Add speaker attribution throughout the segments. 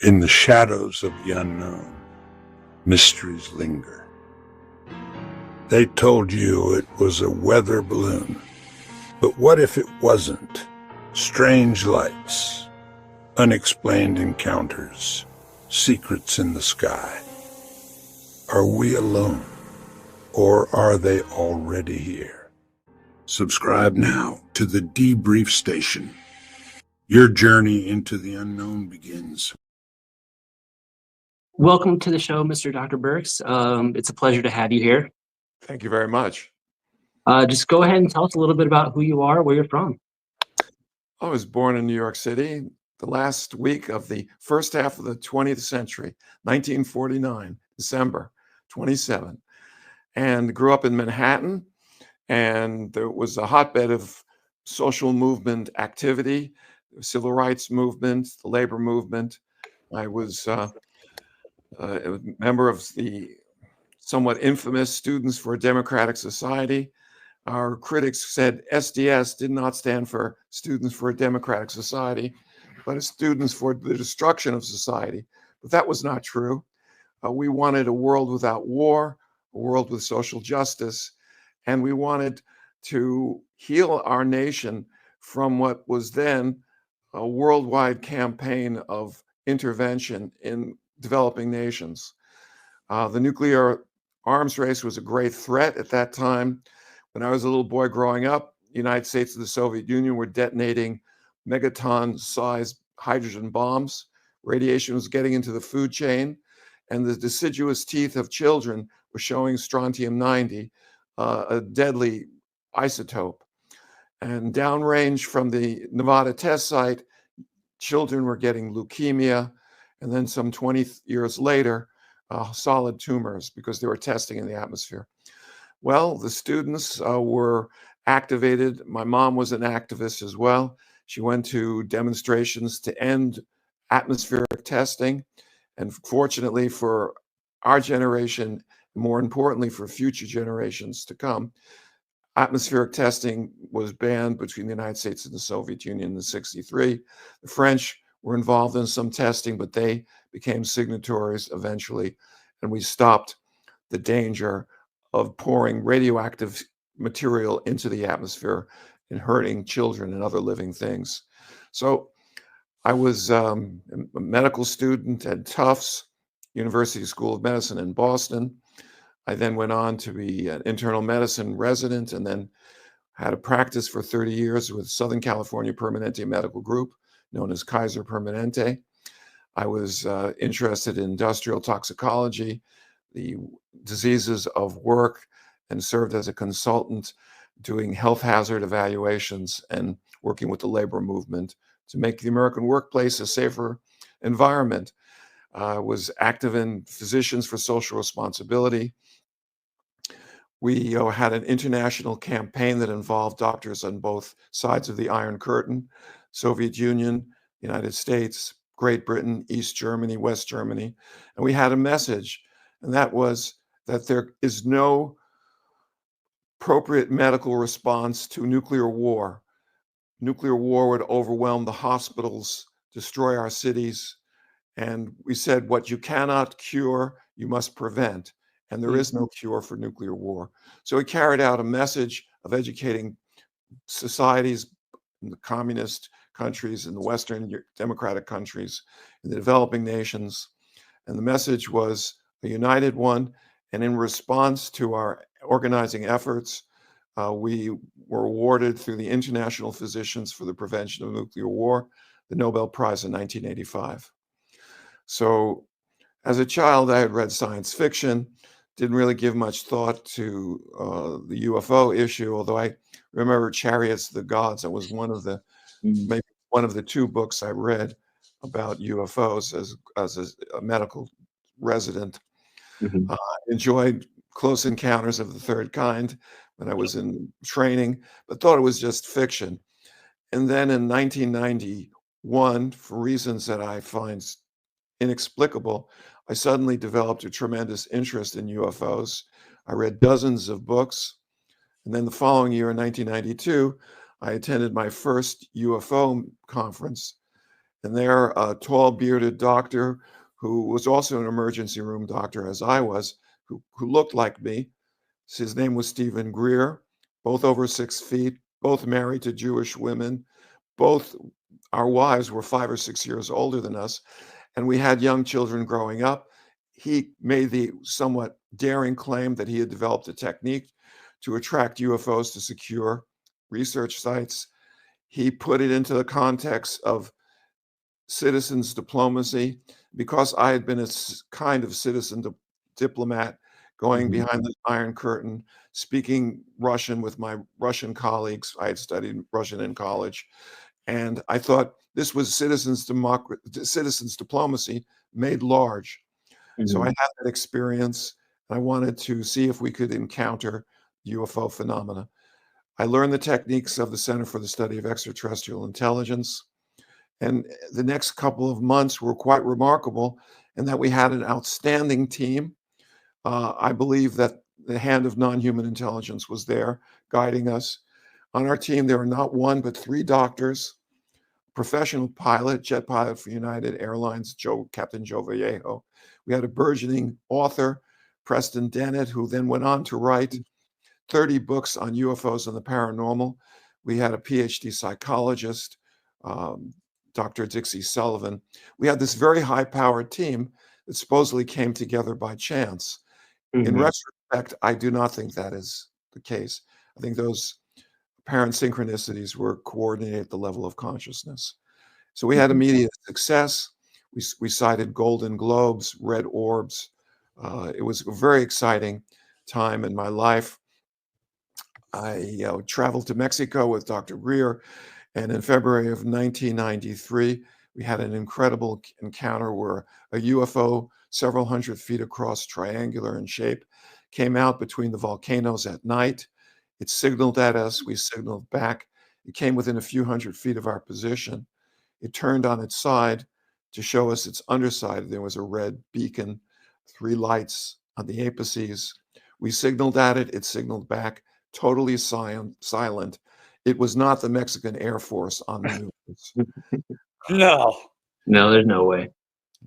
Speaker 1: In the shadows of the unknown, mysteries linger. They told you it was a weather balloon, but what if it wasn't? Strange lights, unexplained encounters, secrets in the sky. Are we alone, or are they already here? Subscribe now to the Debrief Station. Your journey into the unknown begins.
Speaker 2: Welcome to the show, Mr. Dr. Burkes. It's a pleasure to have you here.
Speaker 3: Thank you very much.
Speaker 2: Just go ahead and tell us a little bit about who you are, where you're from.
Speaker 3: I was born in New York City the last week of the first half of the 20th century, 1949, December 27, and grew up in Manhattan. And there was a hotbed of social movement activity, the civil rights movement, the labor movement. I was a member of the somewhat infamous Students for a Democratic Society. Our critics said SDS did not stand for Students for a Democratic Society, but as Students for the Destruction of Society. But that was not true. We wanted a world without war, a world with social justice, and we wanted to heal our nation from what was then a worldwide campaign of intervention in developing nations. The nuclear arms race was a great threat at that time. When I was a little boy growing up, the United States and the Soviet Union were detonating megaton-sized hydrogen bombs. Radiation was getting into the food chain, and the deciduous teeth of children were showing strontium-90, a deadly isotope. And downrange from the Nevada test site, children were getting leukemia, and then some 20 years later, solid tumors because they were testing in the atmosphere. Well, the students were activated. My mom was an activist as well. She went to demonstrations to end atmospheric testing. And fortunately for our generation, more importantly for future generations to come, atmospheric testing was banned between the United States and the Soviet Union in 1963. The French were involved in some testing, but they became signatories eventually, and we stopped the danger of pouring radioactive material into the atmosphere and hurting children and other living things. So I was a medical student at Tufts University School of Medicine in Boston. I then went on to be an internal medicine resident and then had a practice for 30 years with Southern California Permanente Medical Group, known as Kaiser Permanente. I was interested in industrial toxicology, the diseases of work, and served as a consultant doing health hazard evaluations and working with the labor movement to make the American workplace a safer environment. I was active in Physicians for Social Responsibility. We had an international campaign that involved doctors on both sides of the Iron Curtain, Soviet Union, United States, Great Britain, East Germany, West Germany. And we had a message, and that was that there is no appropriate medical response to nuclear war. Nuclear war would overwhelm the hospitals, destroy our cities. And we said, what you cannot cure, you must prevent. And there is no cure for nuclear war. So we carried out a message of educating societies in the communist countries, in the Western democratic countries, in the developing nations. And the message was a united one. And in response to our organizing efforts, we were awarded through the International Physicians for the Prevention of Nuclear War, the Nobel Prize in 1985. So as a child, I had read science fiction, didn't really give much thought to the UFO issue, although I remember Chariots of the Gods. That was one of the maybe one of the two books I read about UFOs as a medical resident.
Speaker 2: Mm-hmm.
Speaker 3: Enjoyed Close Encounters of the Third Kind when I was in training, but thought it was just fiction. And then in 1991, for reasons that I find inexplicable, I suddenly developed a tremendous interest in UFOs. I read dozens of books. And then the following year, in 1992, I attended my first UFO conference. And there, a tall, bearded doctor who was also an emergency room doctor, as I was, who looked like me. His name was Steven Greer, both over 6 feet, both married to Jewish women. Both our wives were 5 or 6 years older than us, and we had young children growing up. He made the somewhat daring claim that he had developed a technique to attract UFOs to secure research sites. He put it into the context of citizens diplomacy. Because I had been a kind of citizen diplomat, going behind the Iron Curtain, speaking Russian with my Russian colleagues. I had studied Russian in college, and I thought this was citizens diplomacy made large. So I had that experience, and I wanted to see if we could encounter UFO phenomena. I learned the techniques of the Center for the Study of Extraterrestrial Intelligence. And the next couple of months were quite remarkable in that we had an outstanding team. I believe that the hand of non-human intelligence was there guiding us. On our team, there were not one, but 3 doctors, professional pilot, jet pilot for United Airlines, Captain Joe Vallejo. We had a burgeoning author, Preston Dennett, who then went on to write 30 books on UFOs and the paranormal. We had a PhD psychologist, Dr. Dixie Sullivan. We had this very high-powered team that supposedly came together by chance. In retrospect, I do not think that is the case. I think those apparent synchronicities were coordinated at the level of consciousness. So we had immediate success. We cited Golden Globes, red orbs. It was a very exciting time in my life. I traveled to Mexico with Dr. Greer, and in February of 1993, we had an incredible encounter where a UFO, several hundred feet across, triangular in shape, came out between the volcanoes at night. It signaled at us. We signaled back. It came within a few hundred feet of our position. It turned on its side to show us its underside. There was a red beacon, 3 lights on the apices. We signaled at it. It signaled back, totally silent. It was not the Mexican Air Force on the news.
Speaker 4: No.
Speaker 2: No, there's no way.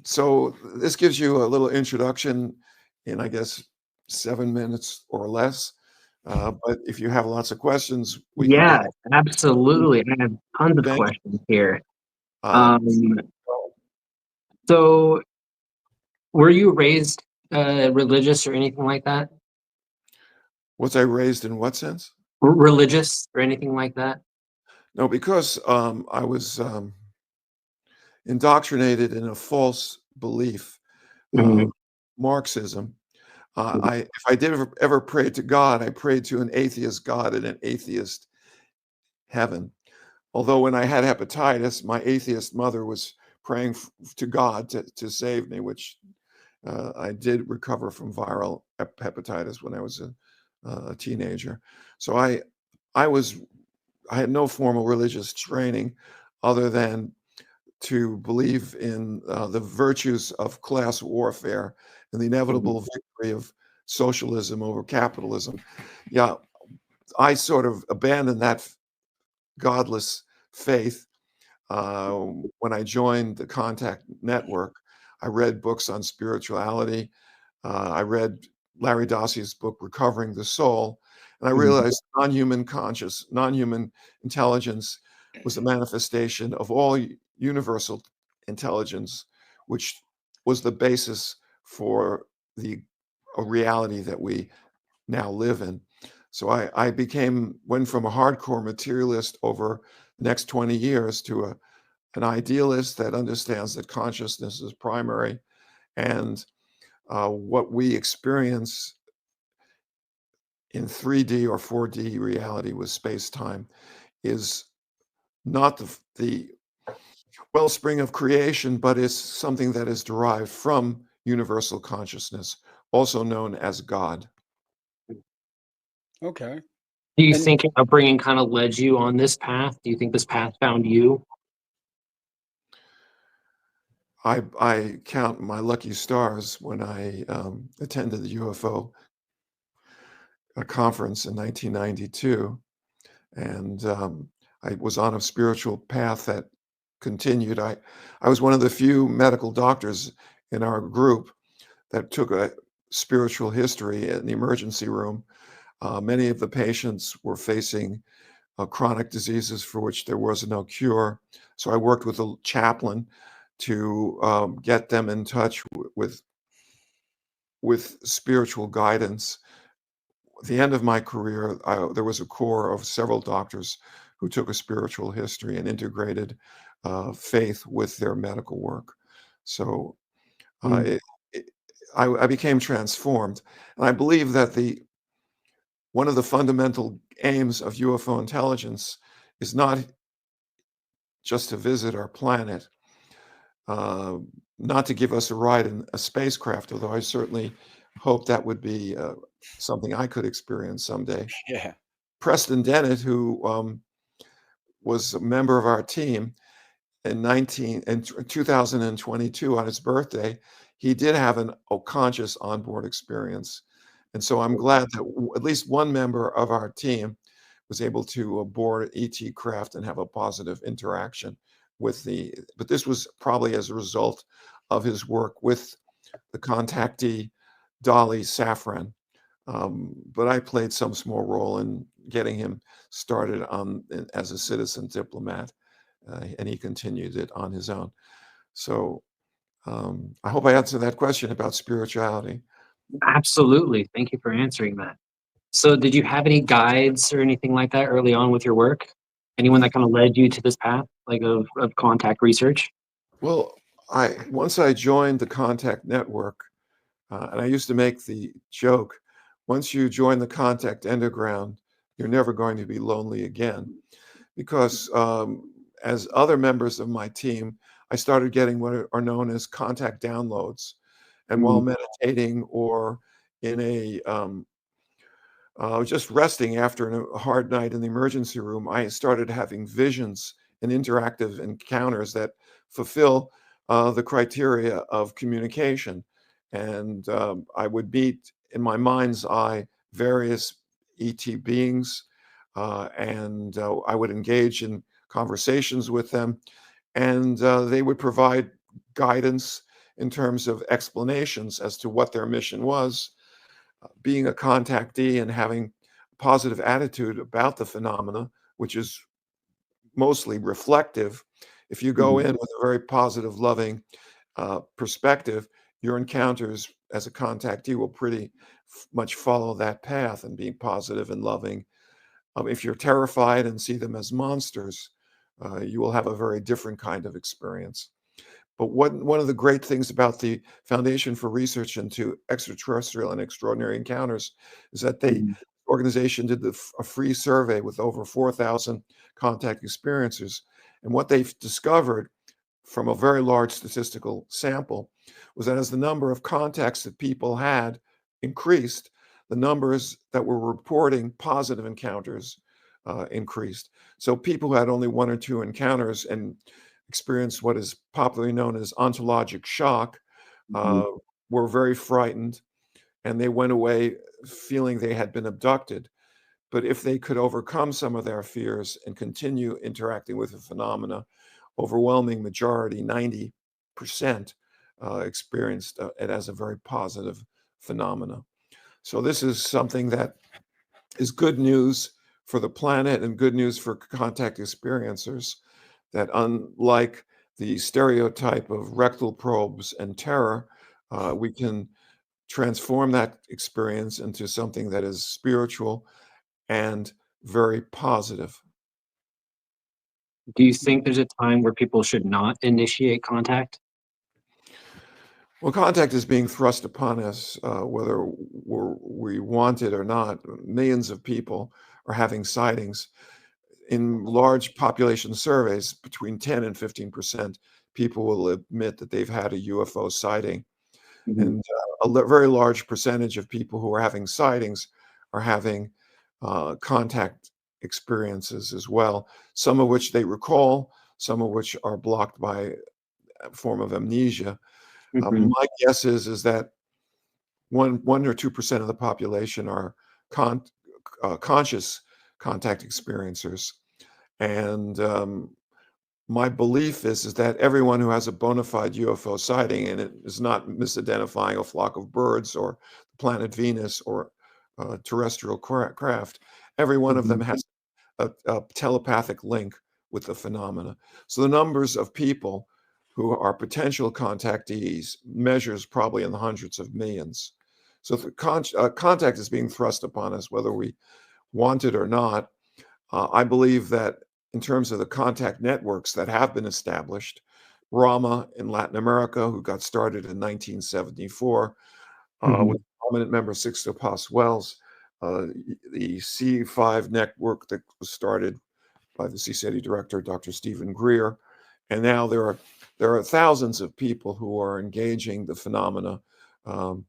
Speaker 3: So this gives you a little introduction in, I guess, 7 minutes or less. But if you have lots of questions, we can
Speaker 2: Yeah,
Speaker 3: go.
Speaker 2: absolutely. I have tons of
Speaker 3: Thank you.
Speaker 2: questions here.
Speaker 3: Um,
Speaker 2: So were you raised religious or anything like that?
Speaker 3: Was I raised in what sense?
Speaker 2: Religious or anything like that?
Speaker 3: No, because I was indoctrinated in a false belief,
Speaker 2: Mhm.
Speaker 3: Marxism. If I did ever pray to God, I prayed to an atheist God and an atheist heaven. Although when I had hepatitis, my atheist mother was praying to God to save me, which I did recover from viral hepatitis when I was a teenager. So I had no formal religious training other than to believe in the virtues of class warfare and the inevitable victory of socialism over capitalism. Yeah, I sort of abandoned that godless faith when I joined the Contact Network. I read books on spirituality. I read Larry Dossey's book, Recovering the Soul, and I realized non-human intelligence was a manifestation of all universal intelligence, which was the basis for a reality that we now live in. So I went from a hardcore materialist over the next 20 years to an idealist that understands that consciousness is primary, and what we experience in 3D or 4D reality with space-time is not the wellspring of creation, but is something that is derived from universal consciousness, also known as God.
Speaker 4: Okay.
Speaker 2: Do you
Speaker 4: And-
Speaker 2: think your upbringing kind of led you on this path? Do you think this path found you?
Speaker 3: I count my lucky stars when I attended the UFO conference in 1992, and I was on a spiritual path that continued. I was one of the few medical doctors in our group that took a spiritual history in the emergency room. Many of the patients were facing chronic diseases for which there was no cure. So I worked with a chaplain to get them in touch with spiritual guidance. At the end of my career, there was a core of several doctors who took a spiritual history and integrated faith with their medical work. So
Speaker 2: Mm.
Speaker 3: I became transformed. And I believe that one of the fundamental aims of UFO intelligence is not just to visit our planet, uh, not to give us a ride in a spacecraft, although I certainly hope that would be something I could experience someday.
Speaker 4: Yeah.
Speaker 3: Preston Dennett, who was a member of our team in 2022 on his birthday, he did have an conscious onboard experience. And so I'm glad that at least one member of our team was able to board ET craft and have a positive interaction but this was probably as a result of his work with the contactee Dolly Safran. But I played some small role in getting him started as a citizen diplomat, and he continued it on his own. So I hope I answered that question about spirituality.
Speaker 2: Absolutely. Thank you for answering that. So did you have any guides or anything like that early on with your work? Anyone that kind of led you to this path, like of contact research?
Speaker 3: Well, once I joined the Contact Network, and I used to make the joke, once you join the Contact Underground, you're never going to be lonely again. Because as other members of my team, I started getting what are known as contact downloads. And while
Speaker 2: Mm.
Speaker 3: meditating or in just resting after a hard night in the emergency room, I started having visions and interactive encounters that fulfill the criteria of communication. And I would meet in my mind's eye various ET beings, and I would engage in conversations with them, and they would provide guidance in terms of explanations as to what their mission was. Being a contactee and having a positive attitude about the phenomena, which is mostly reflective, if you go
Speaker 2: Mhm.
Speaker 3: in with a very positive, loving perspective, your encounters as a contactee will pretty much follow that path and being positive and loving. If you're terrified and see them as monsters, you will have a very different kind of experience. But one of the great things about the Foundation for Research into Extraterrestrial and Extraordinary Encounters is that the
Speaker 2: Mhm.
Speaker 3: organization did a free survey with over 4,000 contact experiencers. And what they've discovered from a very large statistical sample was that as the number of contacts that people had increased, the numbers that were reporting positive encounters increased. So people who had only one or two encounters and experienced what is popularly known as ontologic shock
Speaker 2: Mhm.
Speaker 3: uh, were very frightened, and they went away feeling they had been abducted. But if they could overcome some of their fears and continue interacting with the phenomena, overwhelming majority, 90%, experienced it as a very positive phenomena. So this is something that is good news for the planet and good news for contact experiencers, that unlike the stereotype of rectal probes and terror, we can transform that experience into something that is spiritual and very positive.
Speaker 2: Do you think there's a time where people should not initiate contact?
Speaker 3: Well, contact is being thrust upon us, whether we want it or not. Millions of people are having sightings. In large population surveys, between 10 and 15% people will admit that they've had a UFO sighting.
Speaker 2: Mhm.
Speaker 3: And very large percentage of people who are having sightings are having contact experiences as well, some of which they recall, some of which are blocked by a form of amnesia.
Speaker 2: Mhm.
Speaker 3: My guess is that 1 or 2% of the population are con- conscious contact experiencers, and my belief is that everyone who has a bona fide UFO sighting, and it is not misidentifying a flock of birds or the planet Venus or terrestrial craft, every one of them
Speaker 2: Mhm.
Speaker 3: has a telepathic link with the phenomena. So the numbers of people who are potential contactees measures probably in the hundreds of millions. So if contact is being thrust upon us, whether we want it or not, I believe that in terms of the contact networks that have been established, Rama in Latin America, who got started in 1974,
Speaker 2: Mhm.
Speaker 3: with prominent member Sixto Paz Wells, the CE5 network that was started by the CSETI director, Dr. Steven Greer. And now there are thousands of people who are engaging the phenomena. Um,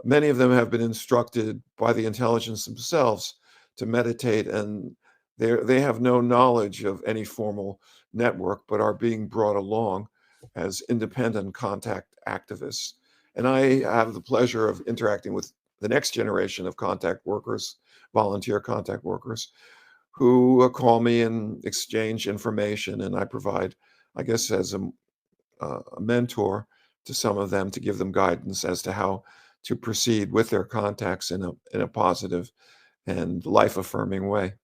Speaker 3: Many of them have been instructed by the intelligence themselves to meditate, and they have no knowledge of any formal network, but are being brought along as independent contact activists. And I have the pleasure of interacting with the next generation of contact workers, volunteer contact workers, who call me and exchange information, and I provide, I guess, as a mentor to some of them to give them guidance as to how to proceed with their contacts in a positive and life affirming way.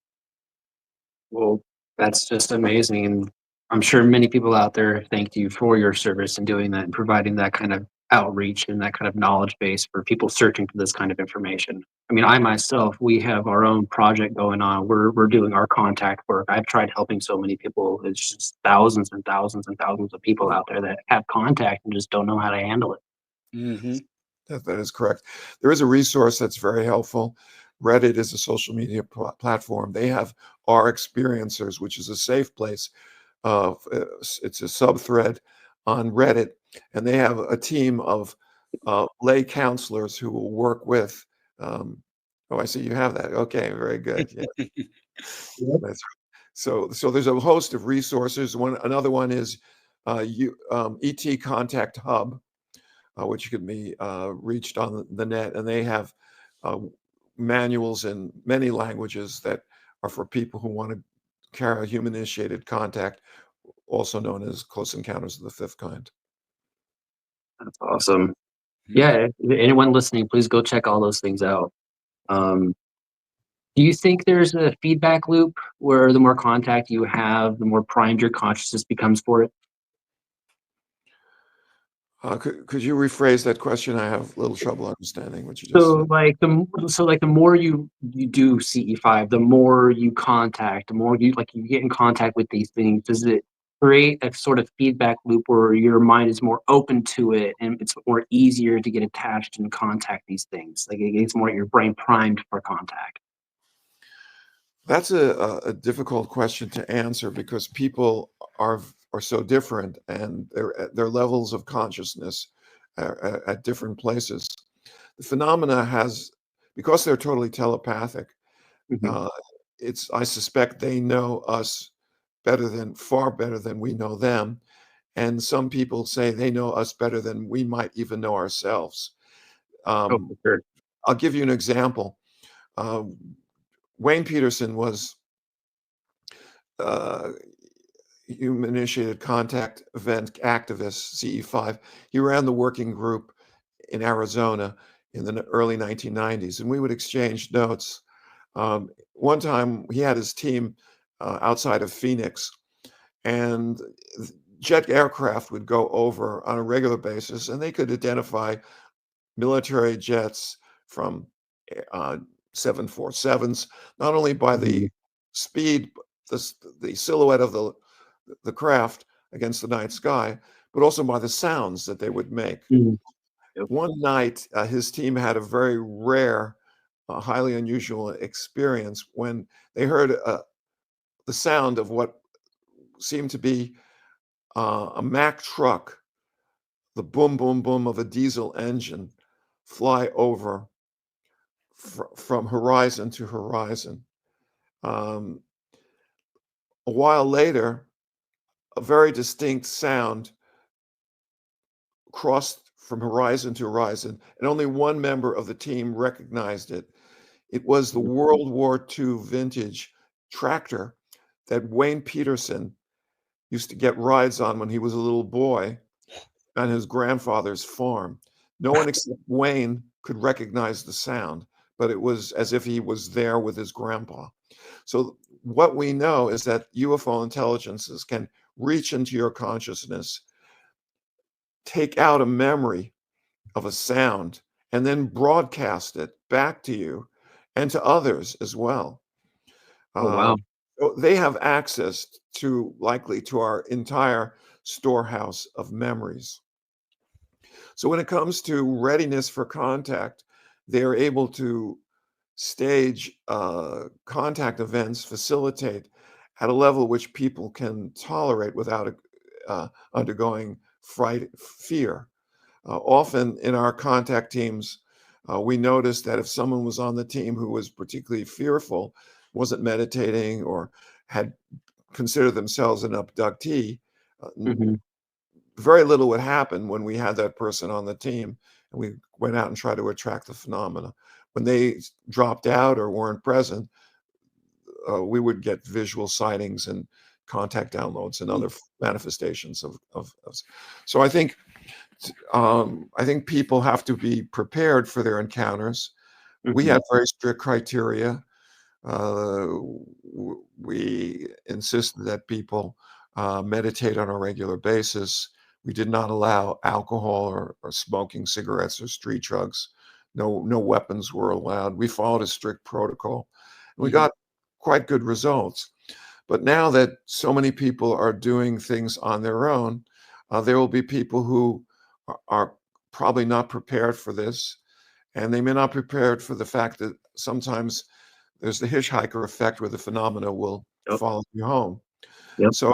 Speaker 2: Well, that's just amazing, and I'm sure many people out there thank you for your service in doing that and providing that kind of outreach and that kind of knowledge base for people searching for this kind of information. I mean, I myself, we have our own project going on. We're doing our contact work. I've tried helping so many people. It's just thousands and thousands and thousands of people out there that have contact and just don't know how to handle it.
Speaker 4: Hmm.
Speaker 3: That is correct. There is a resource that's very helpful. Reddit is a social media platform. They have Our Experiencers, which is a safe place. It's a sub-thread on Reddit, and they have a team of lay counselors who will work with. Um, oh, I see you have that. Okay, very good. Yeah,
Speaker 2: Yep.
Speaker 3: that's so. There's a host of resources. Another one is ET Contact Hub, which can be reached on the net. And they have uh, manuals in many languages that are for people who want to carry human initiated contact, also known as Close Encounters of the Fifth Kind.
Speaker 2: That's awesome. Yeah, if anyone listening, please go check all those things out. Um, Do you think there's a feedback loop where the more contact you have, the more primed your consciousness becomes for it?
Speaker 3: Could you rephrase that question? I have a little trouble understanding what you just
Speaker 2: So
Speaker 3: said.
Speaker 2: like the more you do CE5, the more you contact, the more you get in contact with these things. Does it create a sort of feedback loop where your mind is more open to it and it's more easier to get attached and contact these things? Like it gets more your brain primed for contact.
Speaker 3: That's a difficult question to answer because people are so different, and their levels of consciousness are at different places. The phenomena has, because they're totally telepathic,
Speaker 2: Mhm.
Speaker 3: uh, I suspect they know us far better than we know them. And some people say they know us better than we might even know ourselves.
Speaker 2: Oh,
Speaker 3: Um,
Speaker 2: for sure.
Speaker 3: I'll give you an example. Uh, Wayne Peterson was uh, human initiated contact event activist, CE5. He ran the working group in Arizona in the early 1990s, and we would exchange notes. One time he had his team outside of Phoenix, and jet aircraft would go over on a regular basis, and they could identify military jets from uh, 747s, not only by
Speaker 2: Mhm.
Speaker 3: the speed, the silhouette of the craft against the night sky, but also by the sounds that they would make.
Speaker 2: Mhm. Yep.
Speaker 3: One night, his team had a very rare, highly unusual experience when they heard the sound of what seemed to be a Mack truck, the boom, boom, boom of a diesel engine fly over from horizon to horizon. Um, a while later, a very distinct sound crossed from horizon to horizon, and only one member of the team recognized it. It was the
Speaker 2: Mhm.
Speaker 3: World War II vintage tractor that Wayne Peterson used to get rides on when he was a little boy on his grandfather's farm. No one except Wayne could recognize the sound, but it was as if he was there with his grandpa. So what we know is that UFO intelligences can reach into your consciousness, take out a memory of a sound, and then broadcast it back to you and to others as well.
Speaker 2: Oh, wow.
Speaker 3: So they have access to likely to our entire storehouse of memories. So when it comes to readiness for contact, they're able to stage contact events, facilitate at a level which people can tolerate without undergoing fear. Often in our contact teams, we noticed that if someone was on the team who was particularly fearful, wasn't meditating, or had considered themselves an abductee,
Speaker 2: Hmm.
Speaker 3: very little would happen when we had that person on the team and we went out and tried to attract the phenomena. When they dropped out or weren't present, we would get visual sightings and contact downloads and other manifestations of. So I think people have to be prepared for their encounters. We
Speaker 2: Hmm.
Speaker 3: have very strict criteria. We insist that people meditate on a regular basis. We did not allow alcohol or smoking cigarettes or street drugs. No weapons were allowed. We followed a strict protocol. And we got quite good results. But now that so many people are doing things on their own, there will be people who are probably not prepared for this. And they may not be prepared for the fact that sometimes there's the hitchhiker effect where the phenomena will
Speaker 2: Yep.
Speaker 3: follow you home.
Speaker 2: Yep.
Speaker 3: So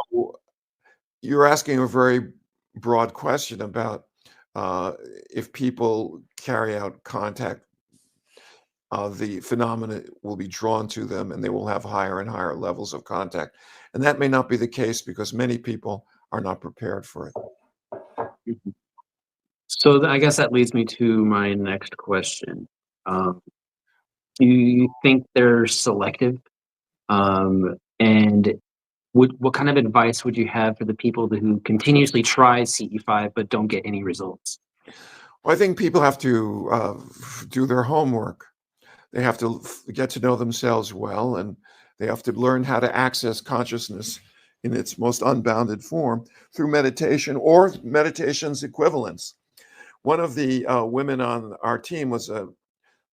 Speaker 3: you're asking a very broad question about if people carry out contact, the phenomena will be drawn to them and they will have higher and higher levels of contact. And that may not be the case because many people are not prepared for it.
Speaker 2: Mhm. So I guess that leads me to my next question. Um, do you think they're selective? And what kind of advice would you have for the people who continuously try CE5 but don't get any results?
Speaker 3: Well, I think people have to do their homework. They have to get to know themselves well, and they have to learn how to access consciousness in its most unbounded form through meditation or meditation's equivalents. One of the women on our team was the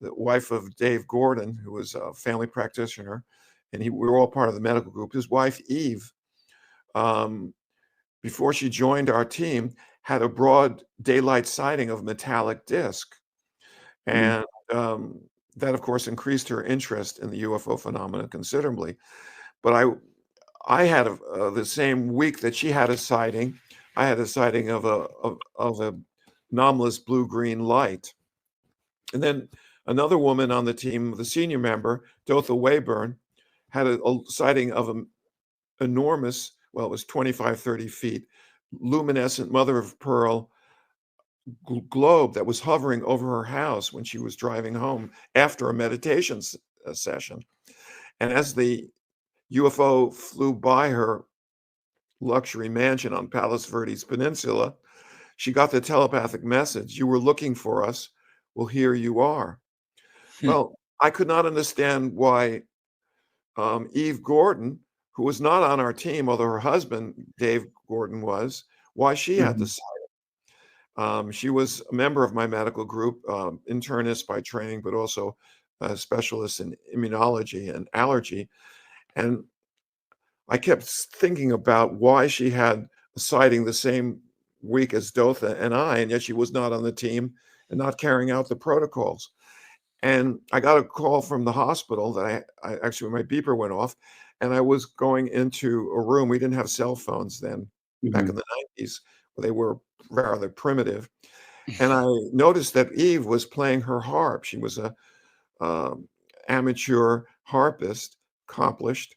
Speaker 3: wife of Dave Gordon, who was a family practitioner, and we were all part of the medical group. His wife, Eve, um, before she joined our team, had a broad daylight sighting of metallic disc.
Speaker 2: Mm.
Speaker 3: And that, of course, increased her interest in the UFO phenomena considerably. But I had the same week that she had a sighting, I had a sighting of a anomalous blue-green light. And then another woman on the team, the senior member, Dotha Wayburn, had a sighting of an enormous, well, it was 25, 30 feet, luminescent mother of pearl globe that was hovering over her house when she was driving home after a meditation session. And as the UFO flew by her luxury mansion on Palos Verdes Peninsula, she got the telepathic message, "You were looking for us. Well, here you are." Well, I could not understand why Eve Gordon, who was not on our team, although her husband, Dave Gordon, was, why she had
Speaker 2: Mhm.
Speaker 3: to sign. She was a member of my medical group, internist by training, but also a specialist in immunology and allergy. And I kept thinking about why she had a sighting the same week as Dotha and I, and yet she was not on the team and not carrying out the protocols. And I got a call from the hospital that I actually, my beeper went off, and I was going into a room. We didn't have cell phones then, back
Speaker 2: Mhm.
Speaker 3: in the 90s. They were rather primitive. And I noticed that Eve was playing her harp. She was a amateur harpist, accomplished.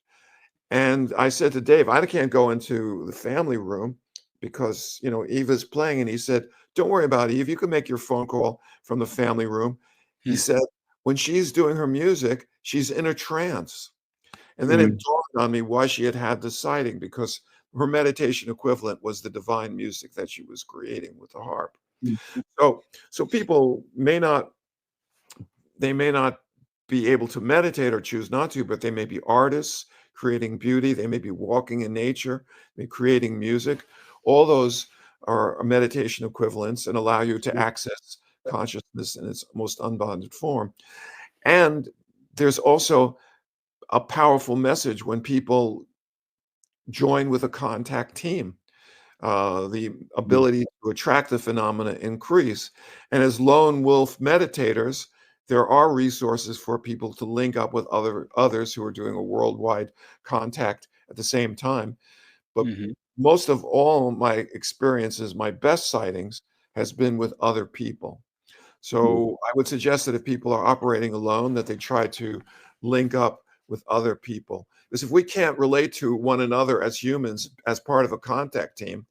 Speaker 3: And I said to Dave, I can't go into the family room because, Eve is playing. And he said, don't worry about Eve. You can make your phone call from the family room. He said, when she's doing her music, she's in a trance. And then it
Speaker 2: Mm.
Speaker 3: dawned on me why she had had the sighting, because her meditation equivalent was the divine music that she was creating with the harp.
Speaker 2: Mhm.
Speaker 3: So people may not be able to meditate or choose not to, but they may be artists creating beauty. They may be walking in nature, may creating music. All those are meditation equivalents and allow you to access consciousness in its most unbounded form. And there's also a powerful message when people join with a contact team. The ability to attract the phenomena increase. And as lone wolf meditators, there are resources for people to link up with others who are doing a worldwide contact at the same time. But
Speaker 2: Mhm.
Speaker 3: most of all my experiences, my best sightings, has been with other people. So I would suggest that if people are operating alone, that they try to link up with other people. Because if we can't relate to one another as humans, as part of a contact team,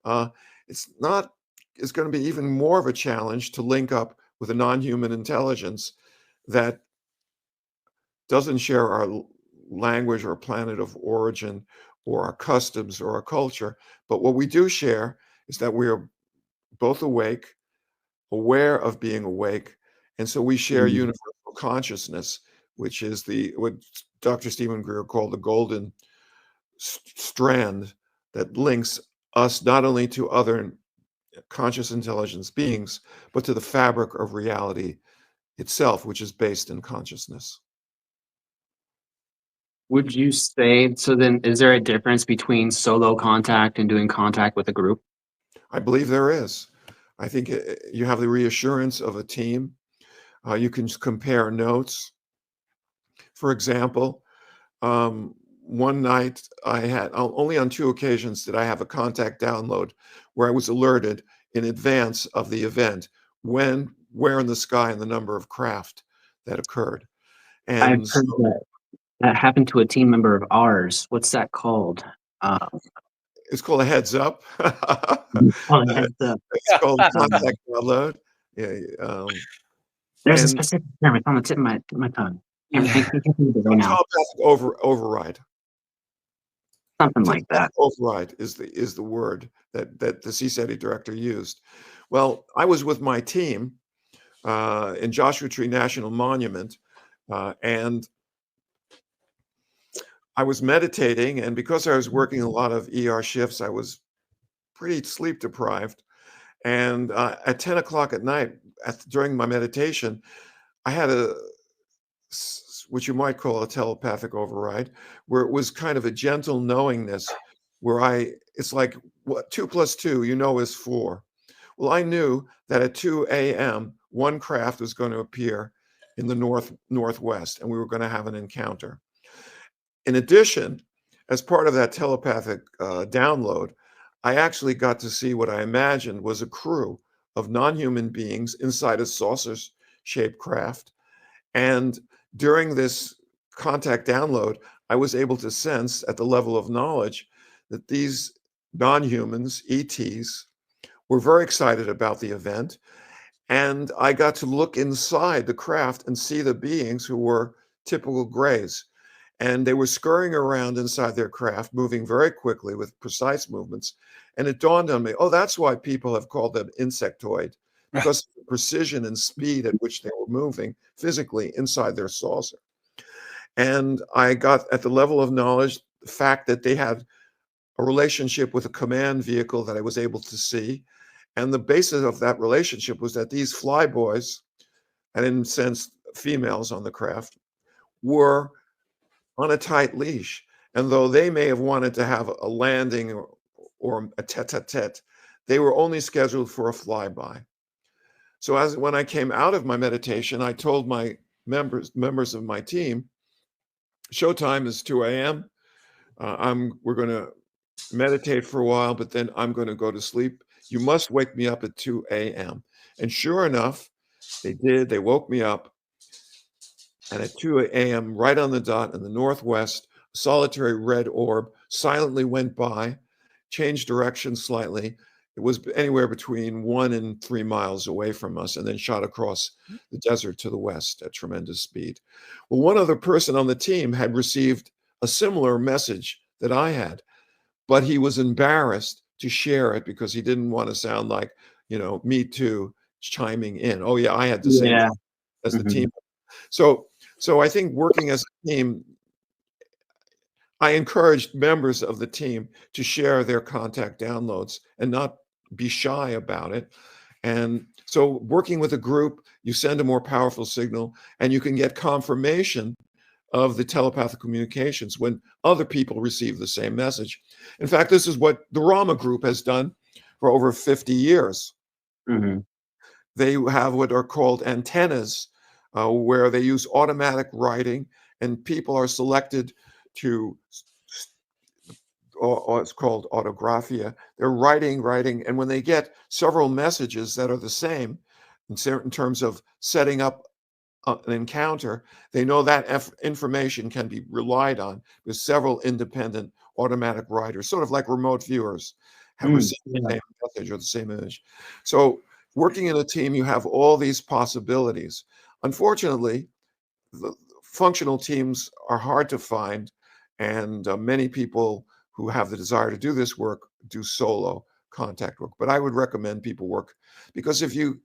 Speaker 3: uh, it's not, it's going to be even more of a challenge to link up with a non-human intelligence that doesn't share our language or planet of origin or our customs or our culture. But what we do share is that we are both awake, aware of being awake. And so we share
Speaker 2: Mhm.
Speaker 3: universal consciousness, which is what Dr. Steven Greer called the golden strand that links us not only to other conscious intelligence beings, but to the fabric of reality itself, which is based in consciousness.
Speaker 2: Would you say, so then is there a difference between solo contact and doing contact with a group?
Speaker 3: I believe there is. I think you have the reassurance of a team. You can compare notes. For example, one night I had only on 2 occasions did I have a contact download where I was alerted in advance of the event when, where in the sky, and the number of craft that occurred.
Speaker 2: I've
Speaker 3: And
Speaker 2: heard
Speaker 3: so
Speaker 2: that happened to a team member of ours. What's that called?
Speaker 3: it's called a heads up.
Speaker 2: Oh, heads up.
Speaker 3: It's called
Speaker 2: Um,
Speaker 3: contact download. Yeah,
Speaker 2: there's a
Speaker 3: and
Speaker 2: specific term. It's on the tip of my tongue. Can't think of it right now.
Speaker 3: telepathic override.
Speaker 2: Something like
Speaker 3: Telepathic
Speaker 2: that.
Speaker 3: override is the word that the CSETI director used. Well, I was with my team in Joshua Tree National Monument, and I was meditating, and because I was working a lot of ER shifts, I was pretty sleep deprived. And at 10 o'clock at night, during my meditation, I had what you might call a telepathic override, where it was kind of a gentle knowingness, where it's like, what 2 plus 2, is 4. Well, I knew that at 2 a.m., one craft was going to appear in the northwest, and we were going to have an encounter. In addition, as part of that telepathic download, I actually got to see what I imagined was a crew of non-human beings inside a saucer-shaped craft. And during this contact download, I was able to sense at the level of knowledge that these non-humans, ETs, were very excited about the event. And I got to look inside the craft and see the beings who were typical grays. And they were scurrying around inside their craft, moving very quickly with precise movements. And it dawned on me, oh, that's why people have called them insectoid, because of the precision and speed at which they were moving physically inside their saucer. And I got at the level of knowledge, the fact that they had a relationship with a command vehicle that I was able to see. And the basis of that relationship was that these flyboys, and in a sense, females on the craft, were on a tight leash. And though they may have wanted to have a landing or a tete-a-tete, they were only scheduled for a flyby. So when I came out of my meditation, I told my members of my team, showtime is 2 a.m. We're going to meditate for a while, but then I'm going to go to sleep. You must wake me up at 2 a.m. And sure enough, they did. They woke me up. And at 2 a.m., right on the dot in the northwest, a solitary red orb silently went by, changed direction slightly. It was anywhere between 1 and 3 miles away from us, and then shot across the desert to the west at tremendous speed. Well, one other person on the team had received a similar message that I had. but he was embarrassed to share it because he didn't want to sound like, me too, chiming in. Oh yeah, I had the same
Speaker 2: Yeah.
Speaker 3: as the
Speaker 2: Mhm.
Speaker 3: team. So I think working as a team, I encouraged members of the team to share their contact downloads and not be shy about it. And so working with a group, you send a more powerful signal and you can get confirmation of the telepathic communications when other people receive the same message. In fact, this is what the Rama group has done for over 50 years.
Speaker 2: Mhm.
Speaker 3: They have what are called antennas, where they use automatic writing, and people are selected to, or it's called autographia. They're writing, and when they get several messages that are the same in certain terms of setting up an encounter, they know that information can be relied on with several independent automatic writers, sort of like remote viewers have received the
Speaker 2: Yeah.
Speaker 3: same message or the same image. So working in a team, you have all these possibilities. Unfortunately, the functional teams are hard to find, and many people who have the desire to do this work do solo contact work. But I would recommend people work, because if you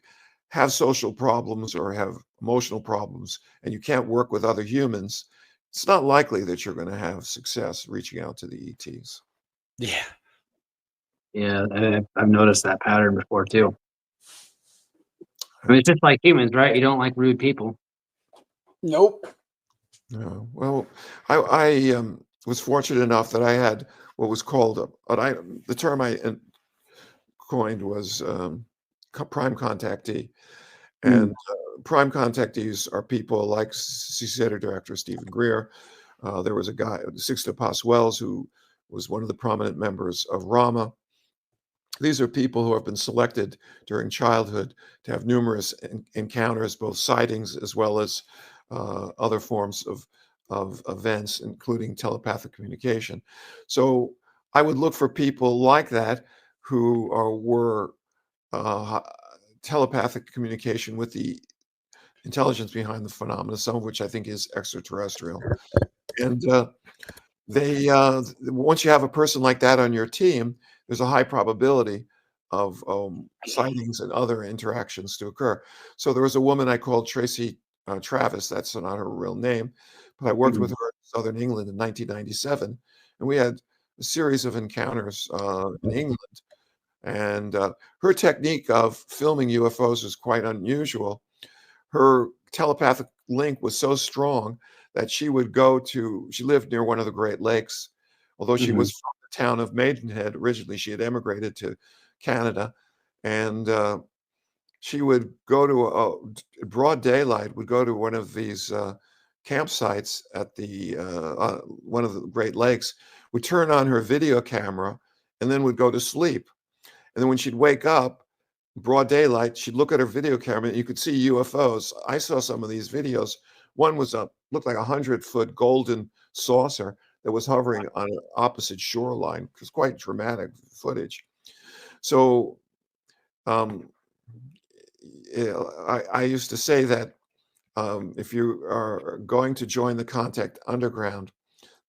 Speaker 3: have social problems or have emotional problems and you can't work with other humans, it's not likely that you're going to have success reaching out to the ETs.
Speaker 4: Yeah.
Speaker 2: Yeah, I've noticed that pattern before too. I mean, it's just like humans, right? You don't like rude people.
Speaker 4: Nope.
Speaker 3: Well, I was fortunate enough that I had what was called the term I coined was prime contactee.
Speaker 2: Mm.
Speaker 3: And prime contactees are people like CSETI director Steven Greer. There was a guy, Sixto Paswells, who was one of the prominent members of Rama. These are people who have been selected during childhood to have numerous encounters, both sightings as well as other forms of events, including telepathic communication. So I would look for people like that who were uh, telepathic communication with the intelligence behind the phenomena, some of which I think is extraterrestrial. And once you have a person like that on your team, there's a high probability of sightings and other interactions to occur. So there was a woman I called Tracy Travis. That's not her real name, but I worked with her in Southern England in 1997, and we had a series of encounters in England. And her technique of filming UFOs is quite unusual. Her telepathic link was so strong that she lived near one of the Great Lakes. Although she was from the town of Maidenhead originally, she had emigrated to Canada. And she would go to broad daylight, would go to one of these campsites at the one of the Great Lakes, would turn on her video camera, and then would go to sleep. And then when she'd wake up, broad daylight, she'd look at her video camera and you could see UFOs. I saw some of these videos. One looked like 100-foot golden saucer that was hovering on an opposite shoreline. It was quite dramatic footage. So I used to say that if you are going to join the Contact Underground,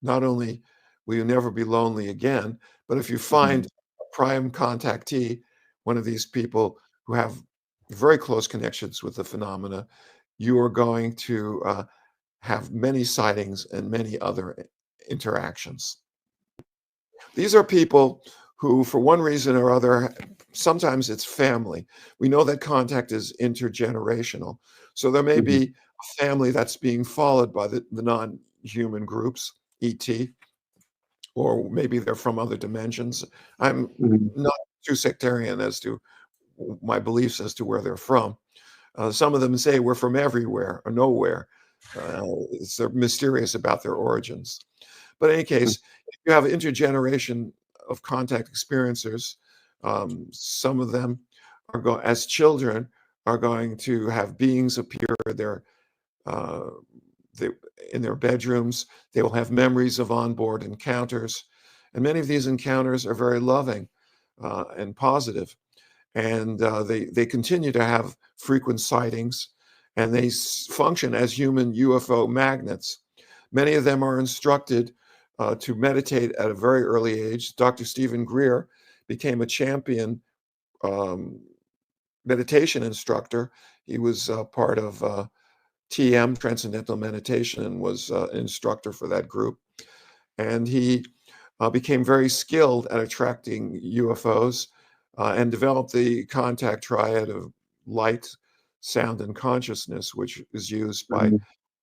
Speaker 3: not only will you never be lonely again, but if you find a prime contactee, one of these people who have very close connections with the phenomena, you are going to have many sightings and many other interactions. These are people who, for one reason or other, sometimes it's family. We know that contact is intergenerational. So there may be a family that's being followed by the non-human groups, ET, or maybe they're from other dimensions. I'm not too sectarian as to my beliefs as to where they're from. Some of them say we're from everywhere or nowhere. They're mysterious about their origins. But in any case, if you have intergeneration of contact experiencers, some of them as children, are going to have beings appear uh, in their bedrooms. They will have memories of onboard encounters. And many of these encounters are very loving and positive. And they continue to have frequent sightings, and they function as human UFO magnets. Many of them are instructed to meditate at a very early age. Dr. Steven Greer became a champion meditation instructor. He was part of TM, Transcendental Meditation, and was an instructor for that group. And he became very skilled at attracting UFOs and developed the contact triad of light, sound, and consciousness, which is used by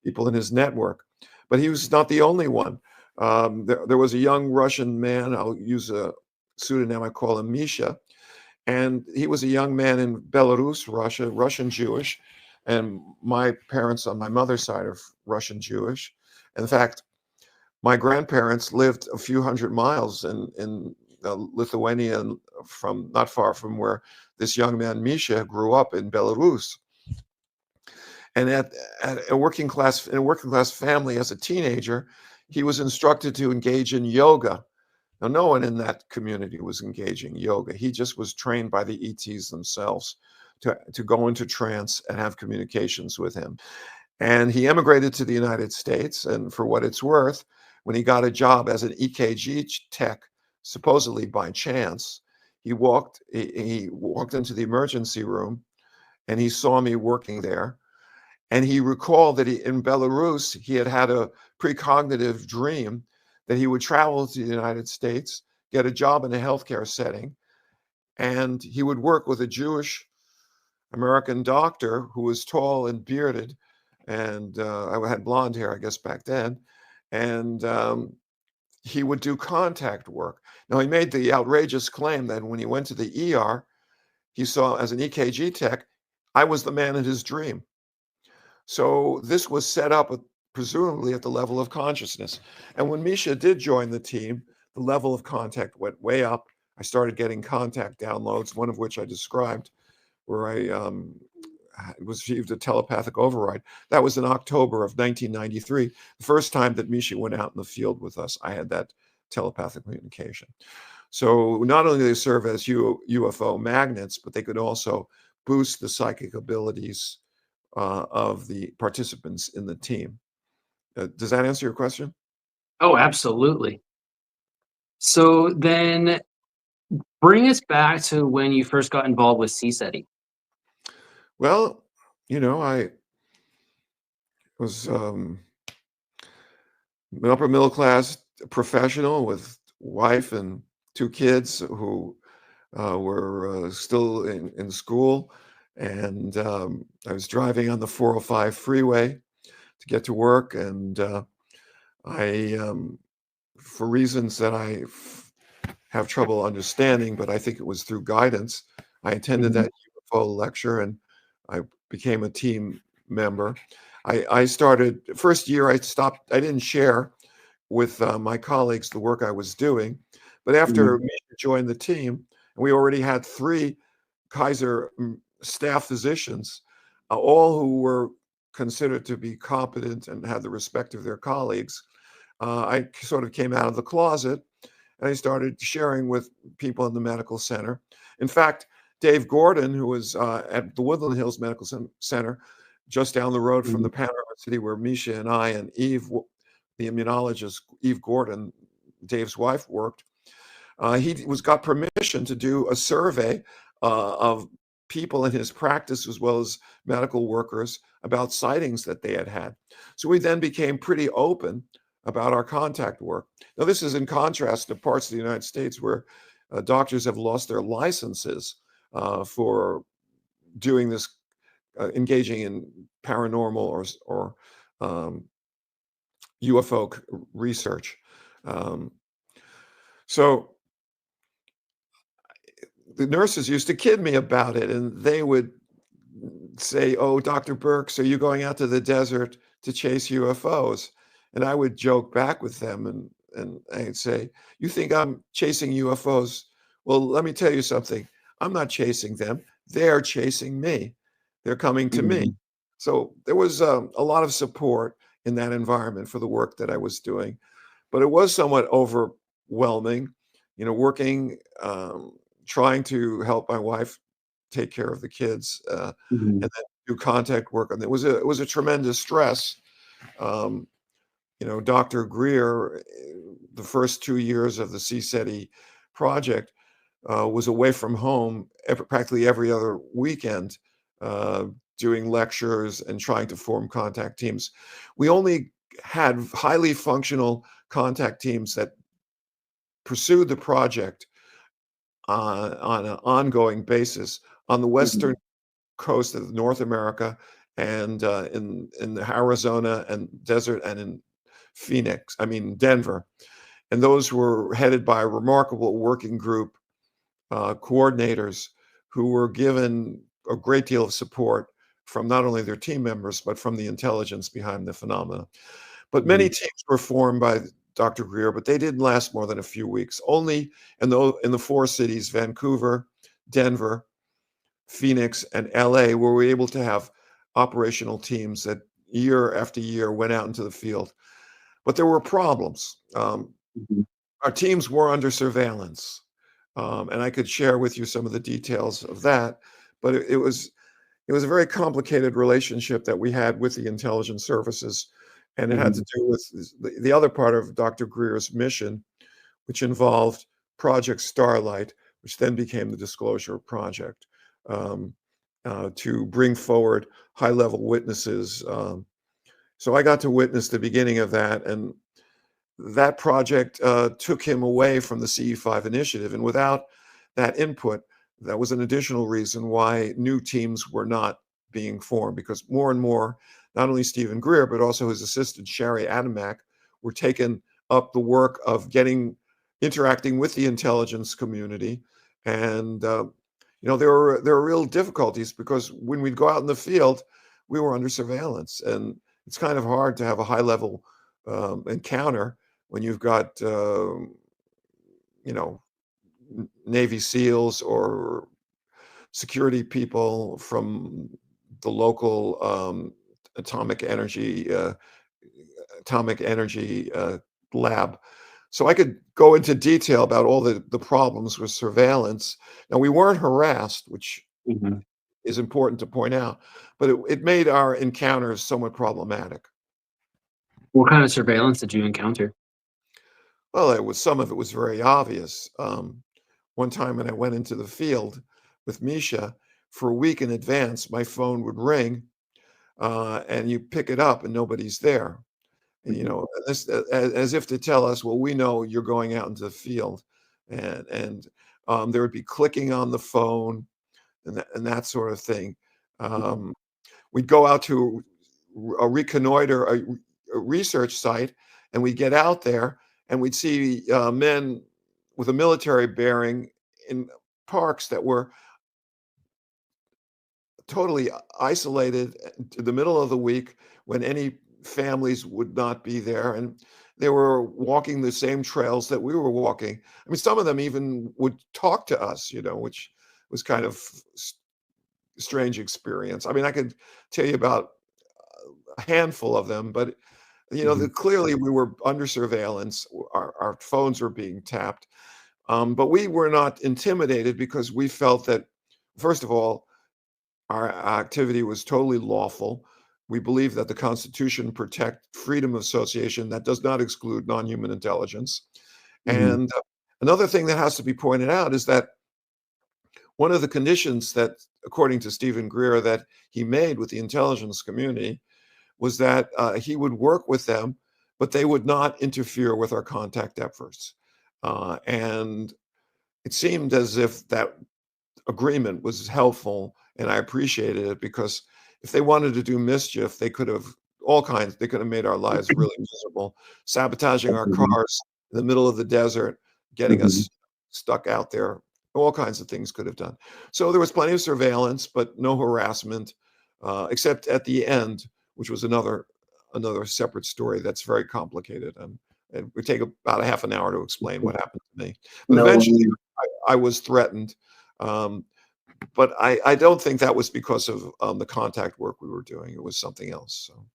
Speaker 3: people in his network. But he was not the only one. There was a young Russian man, I'll use a pseudonym, I call him Misha, and he was a young man in Belarus, Russia, Russian Jewish, and my parents on my mother's side are Russian Jewish. In fact, my grandparents lived a few hundred miles in Lithuania, from not far from where this young man Misha grew up in Belarus. And at a working class family as a teenager, he was instructed to engage in yoga. Now, no one in that community was engaging yoga. He just was trained by the ETs themselves to go into trance and have communications with him. And he emigrated to the United States. And for what it's worth, when he got a job as an EKG tech, supposedly by chance, he walked into the emergency room and he saw me working there. And he recalled that in Belarus, he had had a precognitive dream that he would travel to the United States, get a job in a healthcare setting, and he would work with a Jewish American doctor who was tall and bearded, and I had blonde hair, I guess, back then, and he would do contact work. Now, he made the outrageous claim that when he went to the ER, he saw, as an EKG tech, I was the man in his dream. So this was set up presumably at the level of consciousness. And when Misha did join the team, the level of contact went way up. I started getting contact downloads, one of which I described, where I received a telepathic override. That was in October of 1993, the first time that Misha went out in the field with us. I had that telepathic communication. So not only do they serve as UFO magnets, but they could also boost the psychic abilities of the participants in the team. Does that answer your question?
Speaker 2: Oh, absolutely. So then bring us back to when you first got involved with CSETI.
Speaker 3: Well, I was an upper middle class professional with wife and 2 kids who were still in school. And I was driving on the 405 freeway to get to work. And I, for reasons that I have trouble understanding, but I think it was through guidance, I attended that UFO lecture and I became a team member. I started, first year I didn't share with my colleagues the work I was doing. But after Misha joined the team, and we already had 3 Kaiser staff physicians, all who were considered to be competent and had the respect of their colleagues, I sort of came out of the closet and I started sharing with people in the medical center. In fact, Dave Gordon, who was at the Woodland Hills Medical Center, just down the road from the Panorama City where Misha and I and Eve, the immunologist, Eve Gordon, Dave's wife, worked, he got permission to do a survey of people in his practice as well as medical workers about sightings that they had had. So we then became pretty open about our contact work. Now, this is in contrast to parts of the United States where doctors have lost their licenses for doing this, engaging in paranormal or UFO research. So the nurses used to kid me about it, and they would say, "Oh, Dr. Burkes, are you going out to the desert to chase UFOs?" And I would joke back with them and I'd say, "You think I'm chasing UFOs? Well, let me tell you something. I'm not chasing them. They're chasing me. They're coming to me." So there was a lot of support in that environment for the work that I was doing, but it was somewhat overwhelming, working, trying to help my wife take care of the kids, and then do contact work. And it was a tremendous stress. Dr. Greer, the first 2 years of the CSETI project, was away from home practically every other weekend, doing lectures and trying to form contact teams. We only had highly functional contact teams that pursued the project on an ongoing basis on the western coast of North America and in the Arizona and desert and in Denver. And those were headed by a remarkable working group coordinators who were given a great deal of support from not only their team members, but from the intelligence behind the phenomena. But many teams were formed by Dr. Greer, but they didn't last more than a few weeks. Only in the four cities, Vancouver, Denver, Phoenix, and LA, were we able to have operational teams that year after year went out into the field. But there were problems. Our teams were under surveillance. And I could share with you some of the details of that, but it was a very complicated relationship that we had with the intelligence services, and it had to do with the other part of Dr. Greer's mission, which involved Project Starlight, which then became the Disclosure Project, to bring forward high-level witnesses. So I got to witness the beginning of that, and that project took him away from the CE5 initiative. And without that input, that was an additional reason why new teams were not being formed, because more and more, not only Steven Greer, but also his assistant, Shari Adamak, were taking up the work of interacting with the intelligence community. And, there were real difficulties because when we'd go out in the field, we were under surveillance. And it's kind of hard to have a high-level encounter when you've got, Navy SEALs or security people from the local atomic energy lab. So I could go into detail about all the problems with surveillance. Now, we weren't harassed, which is important to point out, but it made our encounters somewhat problematic.
Speaker 2: What kind of surveillance did you encounter?
Speaker 3: Well, some of it was very obvious. One time when I went into the field with Misha, for a week in advance, my phone would ring, and you pick it up and nobody's there. And, as if to tell us, well, we know you're going out into the field, and there would be clicking on the phone and that sort of thing. We'd go out to reconnoiter a research site, and we'd get out there and we'd see men with a military bearing in parks that were totally isolated to the middle of the week when any families would not be there. And they were walking the same trails that we were walking. I mean, some of them even would talk to us, which was kind of a strange experience. I mean, I could tell you about a handful of them, but clearly we were under surveillance. Our phones were being tapped. But we were not intimidated because we felt that, first of all, our activity was totally lawful. We believe that the Constitution protects freedom of association. That does not exclude non-human intelligence. And another thing that has to be pointed out is that one of the conditions that, according to Steven Greer, that he made with the intelligence community was that he would work with them, but they would not interfere with our contact efforts. And it seemed as if that agreement was helpful, and I appreciated it, because if they wanted to do mischief, they could have made our lives really miserable, sabotaging our cars in the middle of the desert, getting us stuck out there. All kinds of things could have done. So there was plenty of surveillance, but no harassment, except at the end, which was another separate story that's very complicated. It would take about a half an hour to explain what happened to me. But eventually I was threatened. But I don't think that was because of the contact work we were doing. It was something else. So,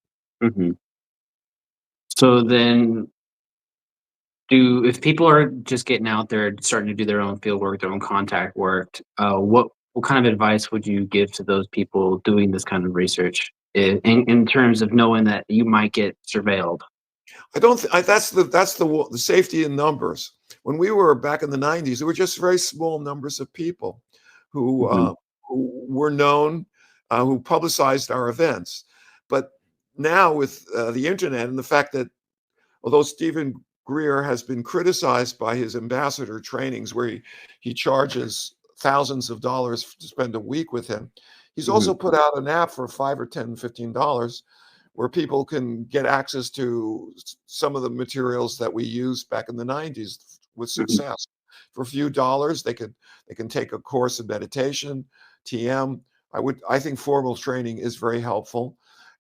Speaker 2: So then, if people are just getting out there starting to do their own field work, their own contact work, what kind of advice would you give to those people doing this kind of research in terms of knowing that you might get surveilled?
Speaker 3: I don't. That's the safety in numbers. When we were back in the 90s, there were just very small numbers of people who
Speaker 2: Mhm.
Speaker 3: who were known, who publicized our events. But now with the internet and the fact that although Steven Greer has been criticized by his ambassador trainings, where he charges thousands of dollars to spend a week with him, he's also
Speaker 2: Mhm.
Speaker 3: put out an app for $5 or $10, $15 where people can get access to some of the materials that we used back in the 90s with
Speaker 2: Mhm.
Speaker 3: success. For a few dollars, they can take a course of meditation, TM. I think formal training is very helpful.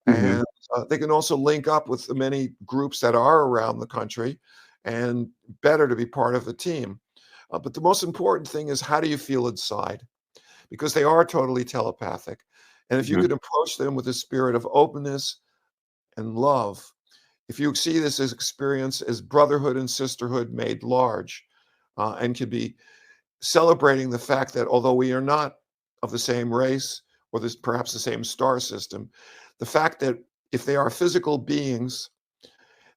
Speaker 2: Mhm.
Speaker 3: And they can also link up with the many groups that are around the country, and better to be part of the team. But the most important thing is, how do you feel inside? Because they are totally telepathic. And if you
Speaker 2: Mhm.
Speaker 3: could approach them with a spirit of openness and love, if you see this as experience as brotherhood and sisterhood made large, and could be celebrating the fact that although we are not of the same race or this perhaps the same star system, the fact that if they are physical beings,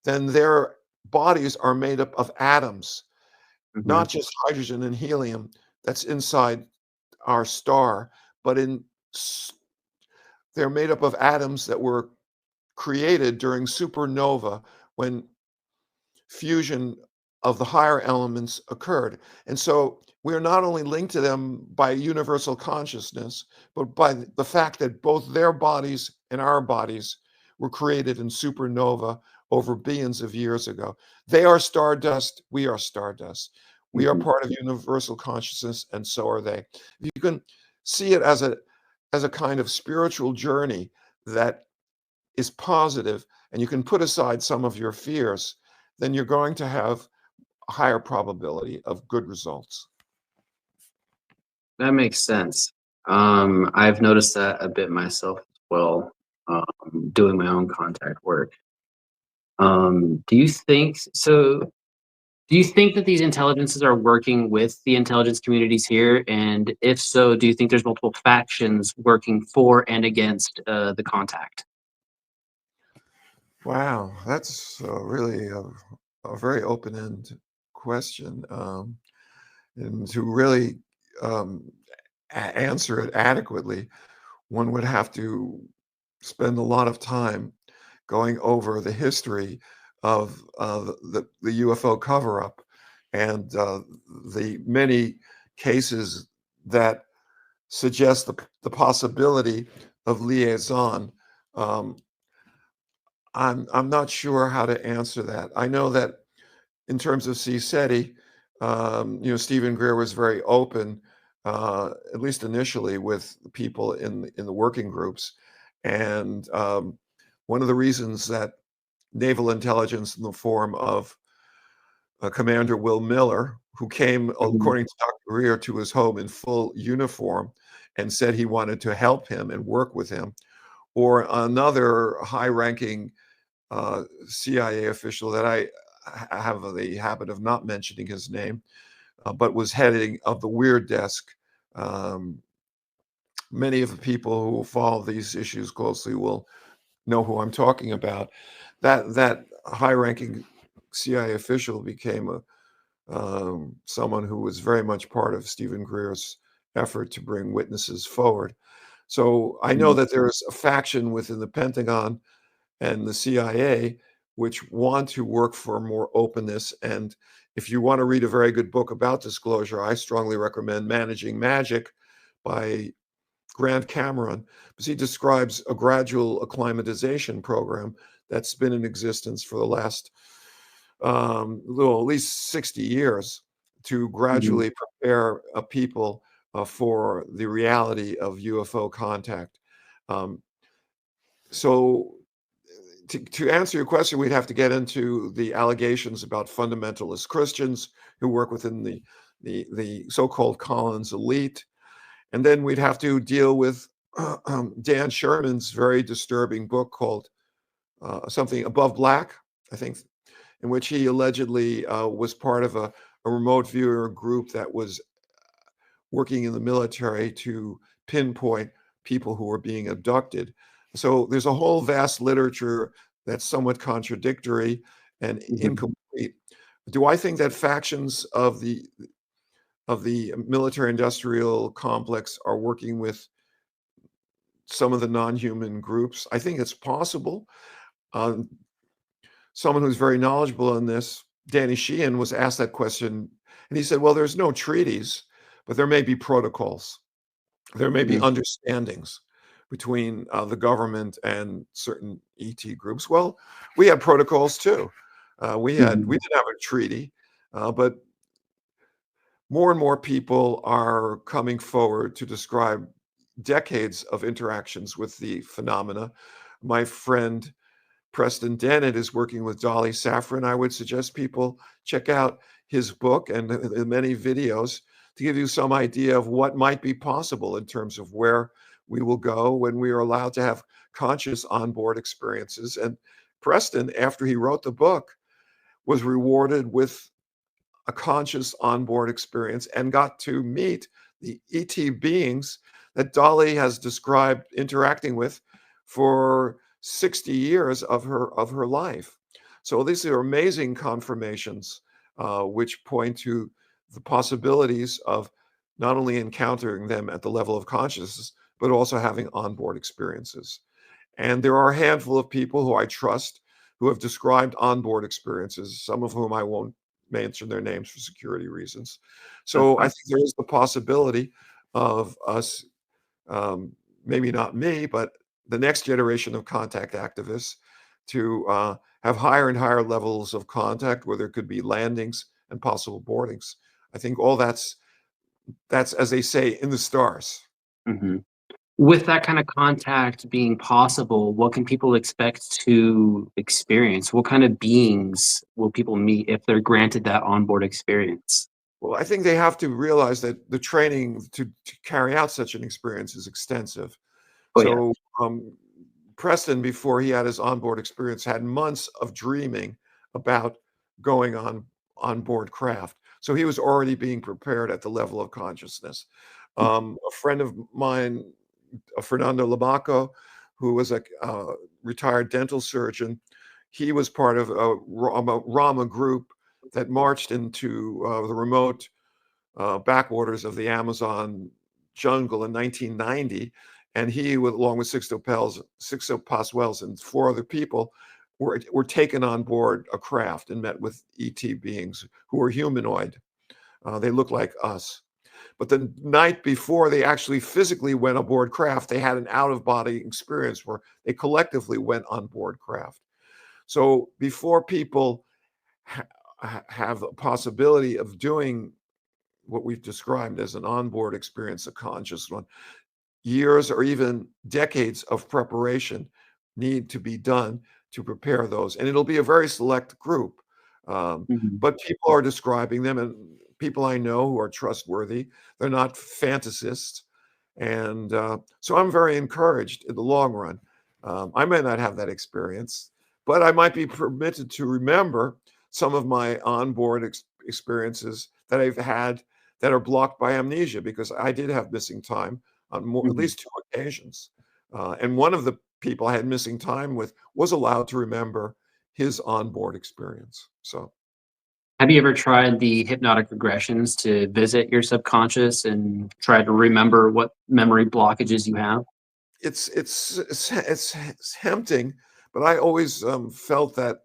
Speaker 3: then their bodies are made up of atoms,
Speaker 2: Mhm.
Speaker 3: not just hydrogen and helium that's inside our star, but they're made up of atoms that were created during supernova when fusion of the higher elements occurred. And so we are not only linked to them by universal consciousness, but by the fact that both their bodies and our bodies were created in supernova over billions of years ago. They are stardust, we are stardust. We are
Speaker 2: Mhm.
Speaker 3: part of universal consciousness, and so are they. You can see it as a kind of spiritual journey that is positive, and you can put aside some of your fears, then you're going to have a higher probability of good results.
Speaker 2: That makes sense. I've noticed that a bit myself as well, doing my own contact work. Do you think so? Do you think that these intelligences are working with the intelligence communities here? And if so, do you think there's multiple factions working for and against the contact?
Speaker 3: Wow, that's really a very open-end question. And to really answer it adequately, one would have to spend a lot of time going over the history of the UFO cover-up and the many cases that suggest the possibility of liaison. Um, I'm not sure how to answer that. I know that in terms of CSETI, Stephen Greer was very open, at least initially, with the people in the working groups, and one of the reasons that naval intelligence, in the form of Commander Will Miller, who came,
Speaker 2: Mhm.
Speaker 3: according to Dr. Greer, to his home in full uniform and said he wanted to help him and work with him, or another high-ranking CIA official that I have the habit of not mentioning his name, but was heading of the Weird Desk. Um, Many of the people who follow these issues closely will know who I'm talking about. That high-ranking CIA official became someone who was very much part of Stephen Greer's effort to bring witnesses forward. So I know
Speaker 2: Mhm.
Speaker 3: that there's a faction within the Pentagon and the CIA which want to work for more openness. And if you want to read a very good book about disclosure, I strongly recommend Managing Magic by Grant Cameron, because he describes a gradual acclimatization program that's been in existence for the last, at least 60 years to
Speaker 2: Mhm.
Speaker 3: gradually prepare people for the reality of UFO contact. Um, so to answer your question, we'd have to get into the allegations about fundamentalist Christians who work within the so-called Collins elite, and then we'd have to deal with Dan Sherman's very disturbing book called something Above Black, I think, in which he allegedly was part of a remote viewer group that was working in the military to pinpoint people who were being abducted. So there's a whole vast literature that's somewhat contradictory, and
Speaker 2: Mhm.
Speaker 3: incomplete. Do I think that factions of the military-industrial complex are working with some of the non-human groups? I think it's possible. Um, Someone who's very knowledgeable in this, Danny Sheehan, was asked that question, and he said, "Well, there's no treaties, but there may be protocols. There may be
Speaker 2: Mhm.
Speaker 3: understandings between the government and certain ET groups." Well, we had protocols too. We
Speaker 2: Mhm.
Speaker 3: didn't have a treaty, but more and more people are coming forward to describe decades of interactions with the phenomena. My friend Preston Dennett is working with Dolly Safran. I would suggest people check out his book and the many videos to give you some idea of what might be possible in terms of where we will go when we are allowed to have conscious onboard experiences. And Preston, after he wrote the book, was rewarded with a conscious onboard experience and got to meet the ET beings that Dolly has described interacting with for 60 years of her life. So these are amazing confirmations, which point to the possibilities of not only encountering them at the level of consciousness, but also having onboard experiences. And there are a handful of people who I trust who have described onboard experiences, some of whom I won't mention their names for security reasons.
Speaker 2: That's
Speaker 3: So I
Speaker 2: fine.
Speaker 3: think there is the possibility of us, maybe not me, but the next generation of contact activists to have higher and higher levels of contact where there could be landings and possible boardings. I think all that's, as they say, in the stars.
Speaker 2: Mhm. With that kind of contact being possible, what can people expect to experience? What kind of beings will people meet if they're granted that onboard experience?
Speaker 3: Well, I think they have to realize that the training to carry out such an experience is extensive.
Speaker 2: Oh, yeah.
Speaker 3: So, Preston, before he had his onboard experience, had months of dreaming about going on board craft. So he was already being prepared at the level of consciousness. A friend of mine, Fernando Labaco, who was a retired dental surgeon, he was part of a Rama group that marched into the remote backwaters of the Amazon jungle in 1990. And he, along with Sixto Paswells and four other people, were taken on board a craft and met with ET beings who were humanoid. They looked like us. But the night before they actually physically went aboard craft, they had an out-of-body experience where they collectively went on board craft. So before people have a possibility of doing what we've described as an onboard experience, a conscious one, years or even decades of preparation need to be done to prepare those. And it'll be a very select group. Um,
Speaker 2: Mhm.
Speaker 3: but people are describing them, and people I know who are trustworthy. They're not fantasists. And so I'm very encouraged in the long run. I may not have that experience, but I might be permitted to remember some of my onboard experiences that I've had that are blocked by amnesia, because I did have missing time on at
Speaker 2: Mhm.
Speaker 3: least two occasions. And one of the people I had missing time with was allowed to remember his onboard experience. So
Speaker 2: Have you ever tried the hypnotic regressions to visit your subconscious and try to remember what memory blockages you have?
Speaker 3: it's tempting, but I always felt that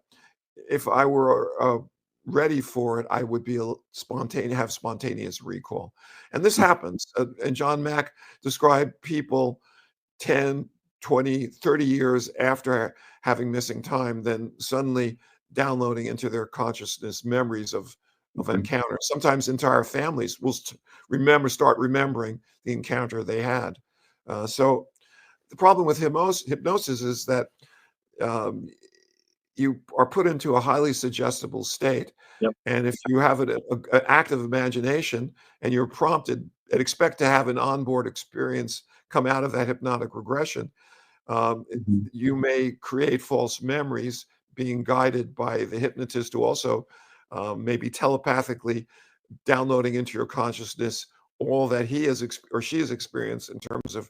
Speaker 3: if I were ready for it, I would be have spontaneous recall. And this happens. And John Mack described people 10, 20, 30 years after having missing time, then suddenly downloading into their consciousness memories of
Speaker 2: Mhm.
Speaker 3: encounters. Sometimes entire families will start remembering the encounter they had. So the problem with hypnosis is that um, you are put into a highly suggestible state.
Speaker 2: Yep.
Speaker 3: And if you have an active imagination and you're prompted and expect to have an onboard experience come out of that hypnotic regression,
Speaker 2: Mhm.
Speaker 3: you may create false memories being guided by the hypnotist, who also maybe telepathically downloading into your consciousness all that he has or she has experienced in terms of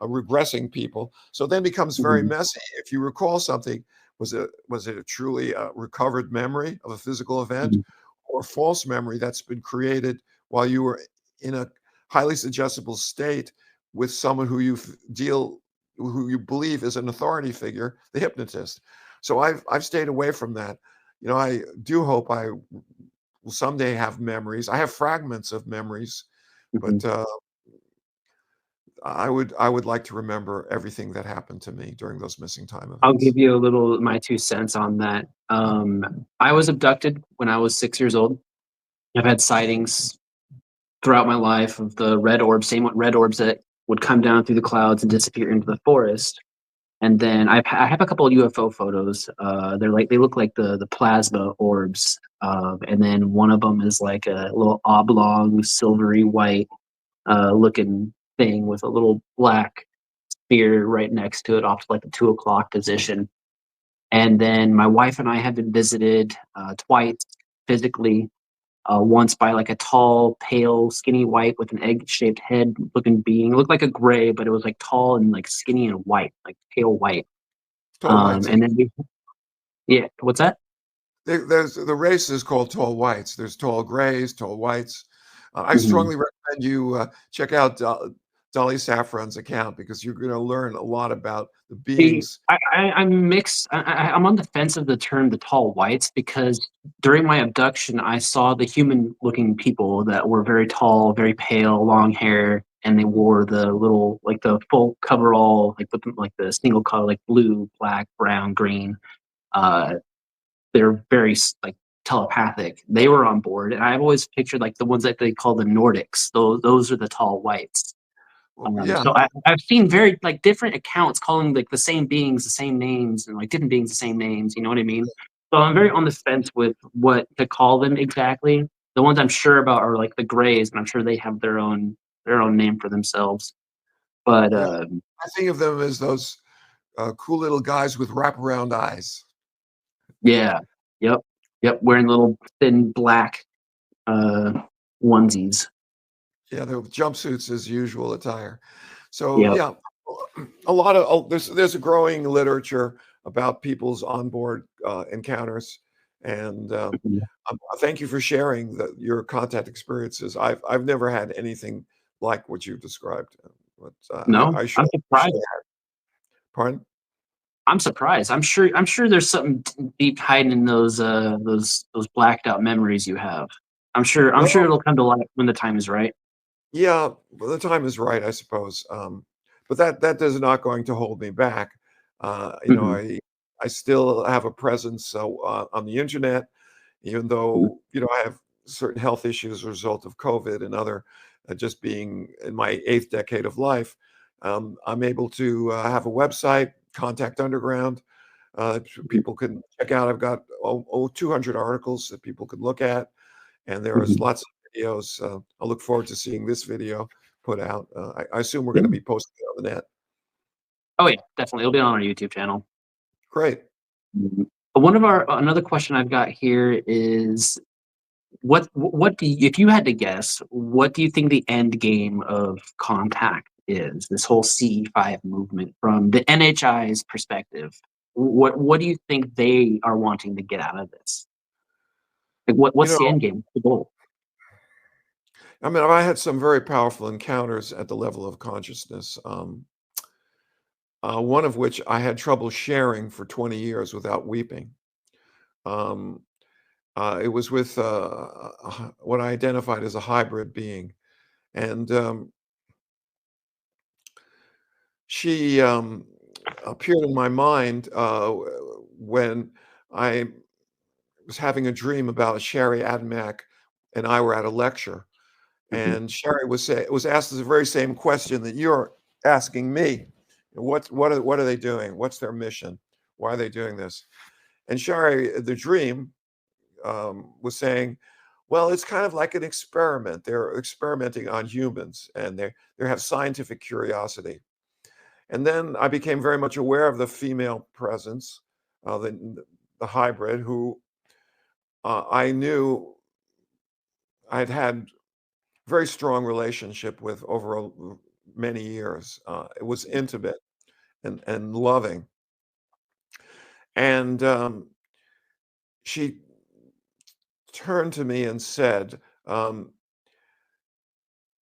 Speaker 3: regressing people. So then it becomes very
Speaker 2: Mhm.
Speaker 3: messy. If you recall something, Was it a truly recovered memory of a physical event,
Speaker 2: Mhm.
Speaker 3: or a false memory that's been created while you were in a highly suggestible state with someone who who you believe is an authority figure, the hypnotist? So I've stayed away from that. I do hope I will someday have memories. I have fragments of memories,
Speaker 2: Mhm.
Speaker 3: but I would like to remember everything that happened to me during those missing time
Speaker 2: I'll
Speaker 3: events.
Speaker 2: give you a little my 2 cents on that. I was abducted when I was 6 years old. I've had sightings throughout my life of the red orbs, same with red orbs that would come down through the clouds and disappear into the forest. And then I have a couple of UFO photos. They look like the plasma orbs. And then one of them is like a little oblong, silvery white looking thing with a little black spear right next to it, off to like the 2 o'clock position. And then my wife and I have been visited twice physically. Once by like a tall, pale, skinny white with an egg-shaped head looking being. It looked like a gray, but it was like tall and like skinny and white, like pale white.
Speaker 3: Tall whites.
Speaker 2: And then yeah, what's that?
Speaker 3: There's the race is called tall whites. There's tall grays, tall whites. I
Speaker 2: Mhm.
Speaker 3: strongly recommend you check out Dolly Saffron's account, because you're going to learn a lot about the
Speaker 2: See,
Speaker 3: beings.
Speaker 2: I'm mixed. I'm on the fence of the term "the tall whites" because during my abduction, I saw the human-looking people that were very tall, very pale, long hair, and they wore the little, like the full coverall, like with like the single color, like blue, black, brown, green. Uh, they're very like telepathic. They were on board, and I've always pictured like the ones that they call the Nordics. Those are the tall whites.
Speaker 3: Well, yeah,
Speaker 2: I've seen very like different accounts calling like the same beings the same names, and like different beings the same names. You know what I mean? So I'm very on the fence with what to call them exactly. The ones I'm sure about are like the Greys, and I'm sure they have their own name for themselves. But
Speaker 3: yeah. I think of them as those cool little guys with wraparound eyes.
Speaker 2: yeah, yep, yep, wearing little thin black uh, onesies.
Speaker 3: Yeah, the jumpsuits as usual attire. So
Speaker 2: Yep.
Speaker 3: yeah, a lot of there's a growing literature about people's onboard encounters, and thank you for sharing your contact experiences. I've never had anything like what you've described, but
Speaker 2: No,
Speaker 3: I sure
Speaker 2: I'm
Speaker 3: appreciate
Speaker 2: surprised.
Speaker 3: it. Pardon?
Speaker 2: I'm surprised. I'm sure there's something deep hiding in those blacked out memories you have. I'm sure
Speaker 3: Well,
Speaker 2: it'll come to light when the time is right.
Speaker 3: yeah, well, the time is right, I suppose. But that is not going to hold me back.
Speaker 2: Mhm.
Speaker 3: I still have a presence on the internet, even
Speaker 2: Mhm.
Speaker 3: though I have certain health issues as a result of COVID and other just being in my eighth decade of life. I'm able to have a website, Contact Underground. People can check out. I've got 200 articles that people can look at, and there is
Speaker 2: Mhm.
Speaker 3: lots of videos. I look forward to seeing this video put out. I assume we're going
Speaker 2: Yeah.
Speaker 3: to be posting it on the net.
Speaker 2: Oh yeah, definitely. It'll be on our YouTube channel.
Speaker 3: Great.
Speaker 2: Mhm. Another question I've got here is what do you, if you had to guess, what do you think the end game of Contact is? This whole CE5 movement from the NHI's perspective. What do you think they are wanting to get out of this? Like
Speaker 3: You
Speaker 2: what's
Speaker 3: know,
Speaker 2: the end game? The goal?
Speaker 3: I mean, I had some very powerful encounters at the level of consciousness. One of which I had trouble sharing for 20 years without weeping. Um, it was with what I identified as a hybrid being, and she appeared in my mind when I was having a dream about Sherry Adamack and I were at a lecture,
Speaker 2: Mhm.
Speaker 3: and Sherry was asked the very same question that you're asking me. What are they doing? What's their mission? Why are they doing this? And Sherry, the dream, was saying, well, it's kind of like an experiment. They're experimenting on humans, and they have scientific curiosity. And then I became very much aware of the female presence, the hybrid, who I knew I'd had very strong relationship with over many years. It was intimate and loving. And she turned to me and said,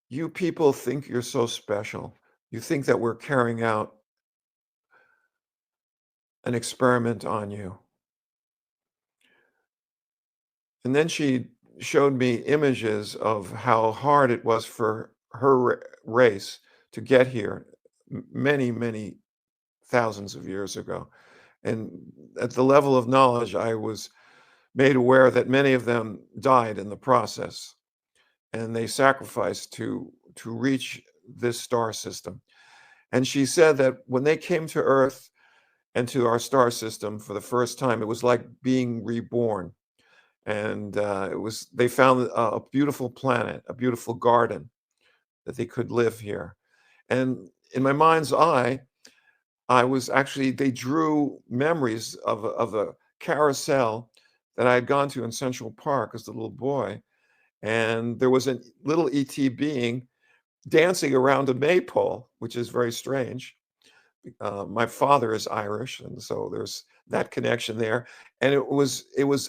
Speaker 3: you people think you're so special. You think that we're carrying out an experiment on you. And then she showed me images of how hard it was for her race to get here many, many thousands of years ago. And at the level of knowledge, I was made aware that many of them died in the process, and they sacrificed to reach this star system. And she said that when they came to Earth and to our star system for the first time, it was like being reborn. And they found a beautiful planet, a beautiful garden that they could live here. And in my mind's eye, they drew memories of a carousel that I had gone to in Central Park as a little boy. And there was a little ET being dancing around a maypole, which is very strange. My father is Irish, and so there's that connection there. And it was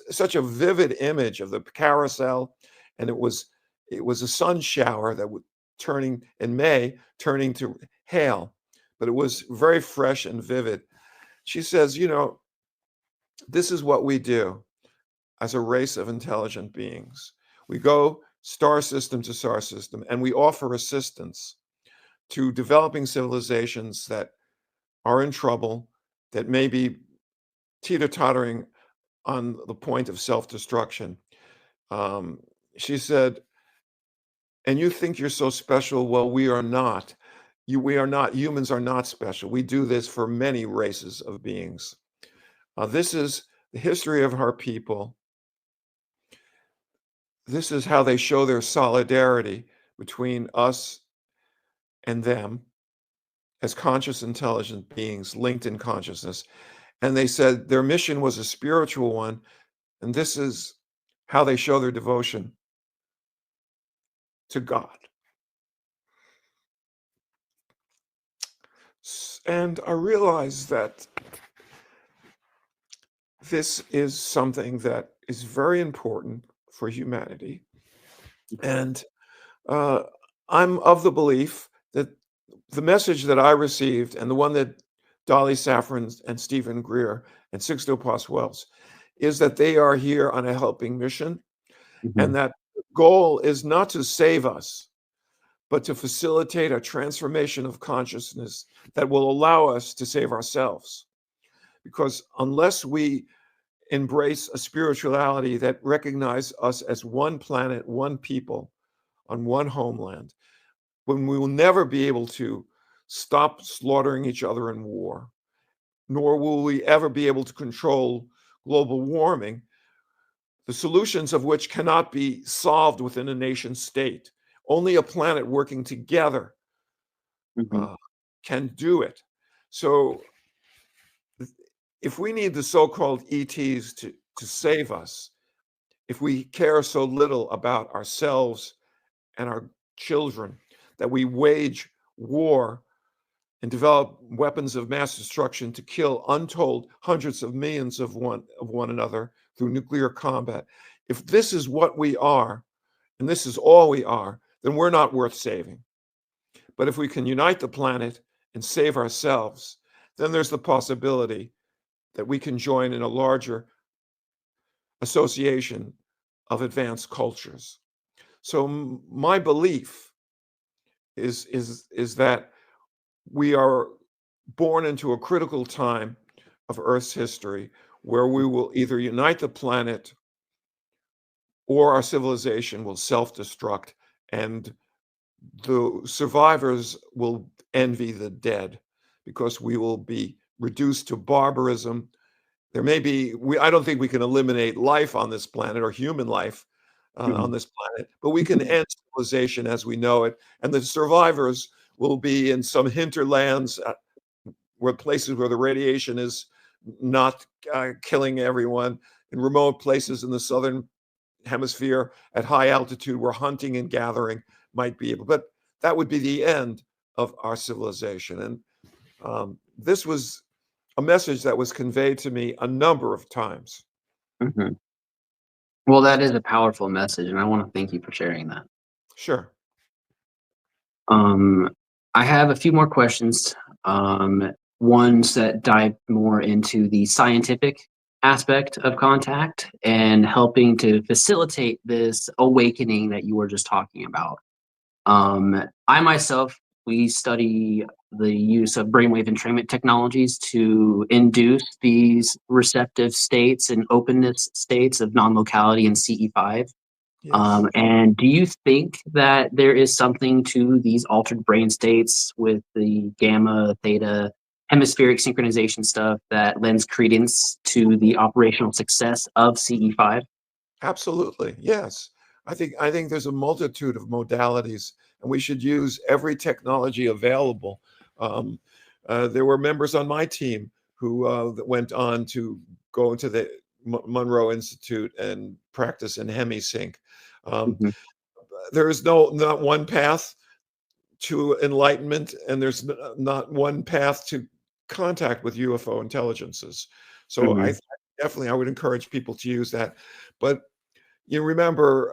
Speaker 3: such a vivid image of the carousel, and it was a sun shower that would turning to hail, but it was very fresh and vivid. She says, this is what we do as a race of intelligent beings. We go star system to star system, and we offer assistance to developing civilizations that are in trouble, that may be teeter-tottering on the point of self-destruction. She said, and you think you're so special. Well, we are not. We are not. Humans are not special. We do this for many races of beings. This is the history of our people. This is how they show their solidarity between us and them as conscious, intelligent beings linked in consciousness. And they said their mission was a spiritual one, and this is how they show their devotion to God. And I realized that this is something that is very important for humanity. And I'm of the belief that the message that I received, and the one that Dolly Saffron and Steven Greer and Sixto Pasquales, is that they are here on a helping mission, and that the goal is not to save us, but to facilitate a transformation of consciousness that will allow us to save ourselves. Because unless we embrace a spirituality that recognizes us as one planet, one people, on one homeland, when we will never be able to stop slaughtering each other in war, nor will we ever be able to control global warming, the solutions of which cannot be solved within a nation state. Only a planet working together can do it. So if we need the so-called ETs to save us, if we care so little about ourselves and our children that we wage war and develop weapons of mass destruction to kill untold hundreds of millions of one another through nuclear combat, if this is what we are, and this is all we are, then we're not worth saving. But if we can unite the planet and save ourselves, then there's the possibility that we can join in a larger association of advanced cultures. So my belief is that we are born into a critical time of Earth's history where we will either unite the planet or our civilization will self-destruct, and the survivors will envy the dead because we will be reduced to barbarism. There may be, I don't think we can eliminate life on this planet, or human life on this planet, but we can end civilization as we know it. And the survivors will be in some hinterlands, where places where the radiation is not killing everyone, in remote places in the southern hemisphere at high altitude where hunting and gathering might be able, but that would be the end of our civilization. And this was a message that was conveyed to me a number of times.
Speaker 2: Mhm. Well, that is a powerful message, and I want to thank you for sharing that.
Speaker 3: Sure.
Speaker 2: Um, I have a few more questions. Ones that dive more into the scientific aspect of contact and helping to facilitate this awakening that you were just talking about. I myself, we study the use of brainwave entrainment technologies to induce these receptive states and openness states of non-locality in CE5.
Speaker 3: Yes.
Speaker 2: And do you think that there is something to these altered brain states with the gamma, theta, hemispheric synchronization stuff that lends credence to the operational success of CE5?
Speaker 3: Absolutely. Yes. I think there's a multitude of modalities, and we should use every technology available. Um, there were members on my team who that went on to go into the Monroe Institute and practice in hemisync. Um,
Speaker 2: Mhm,
Speaker 3: there is not one path to enlightenment, and there's not one path to contact with UFO intelligences. So
Speaker 2: mhm,
Speaker 3: definitely I would encourage people to use that. But you remember,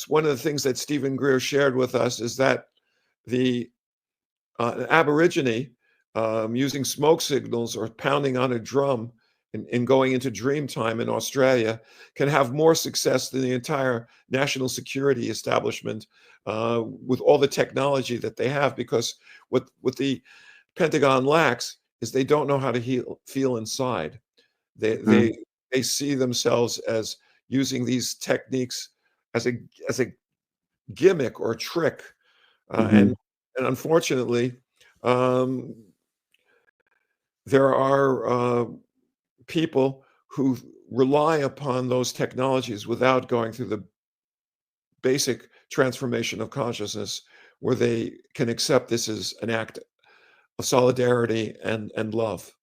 Speaker 3: one of the things that Steven Greer shared with us is that the Aborigine using smoke signals or pounding on a drum and going into dream time in Australia can have more success than the entire national security establishment with all the technology that they have. Because what the Pentagon lacks is they don't know how to feel inside. They
Speaker 2: mhm,
Speaker 3: they they see themselves as using these techniques as a gimmick or trick, uh,
Speaker 2: mhm.
Speaker 3: and and unfortunately, um, there are people who rely upon those technologies without going through the basic transformation of consciousness, where they can accept this as an act of solidarity and love.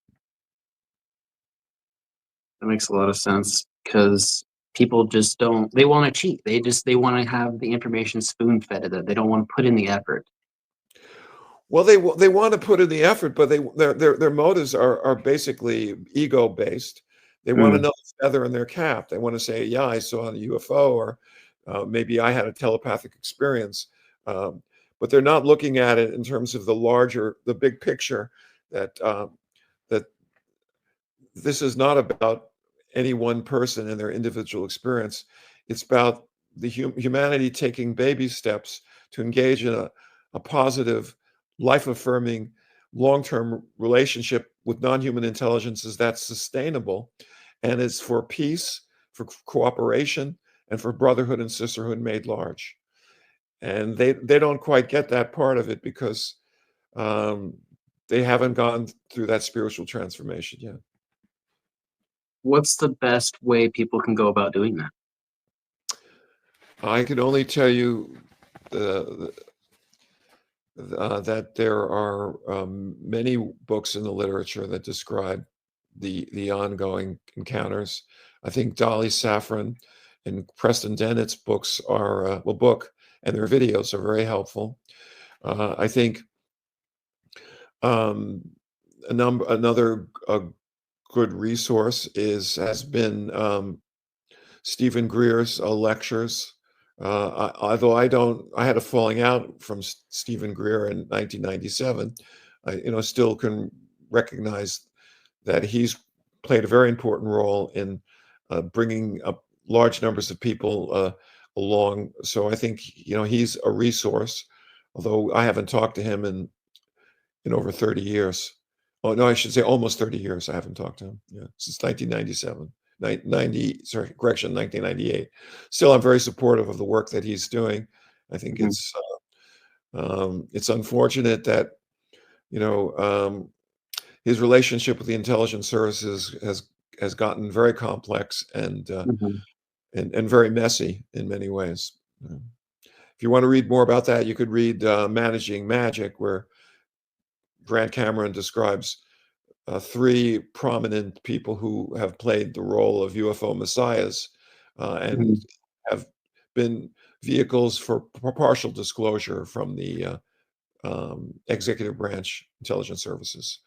Speaker 2: That makes a lot of sense because people just don't, they want to cheat. They want to have the information spoon fed to them. They don't want to put in the effort.
Speaker 3: Well, they want to put in the effort, but their motives are basically ego based. They want
Speaker 2: Mm,
Speaker 3: another feather in their cap. They want to say, "Yeah, I saw a UFO," or maybe I had a telepathic experience. But they're not looking at it in terms of the big picture. That this is not about any one person and their individual experience. It's about the humanity taking baby steps to engage in a positive, life affirming, long term relationship with non human intelligences that's sustainable and is for peace, for cooperation, and for brotherhood and sisterhood made large. And they don't quite get that part of it because um, they haven't gone through that spiritual transformation yet.
Speaker 2: what's the best way people can go about doing that?
Speaker 3: I can only tell you that there are many books in the literature that describe the ongoing encounters. I think Dolly Saffron and Preston Dennett's books are book and their videos are very helpful. I think um, another good resource has been Steven Greer's lectures. Although I had a falling out from Steven Greer in 1997. I still can recognize that he's played a very important role in bringing up large numbers of people along. So I think he's a resource. Although I haven't talked to him in over 30 years. Oh, no, I should say almost 30 years. I haven't talked to him. Yeah, since 1997. 1998. Still, I'm very supportive of the work that he's doing. I think
Speaker 2: Mhm,
Speaker 3: it's unfortunate that you know um, his relationship with the intelligence services has gotten very complex
Speaker 2: mhm.
Speaker 3: and very messy in many ways. If you want to read more about that, you could read Managing Magic, where Grant Cameron describes three prominent people who have played the role of UFO messiahs and
Speaker 2: Mhm.
Speaker 3: have been vehicles for partial disclosure from the executive branch intelligence services.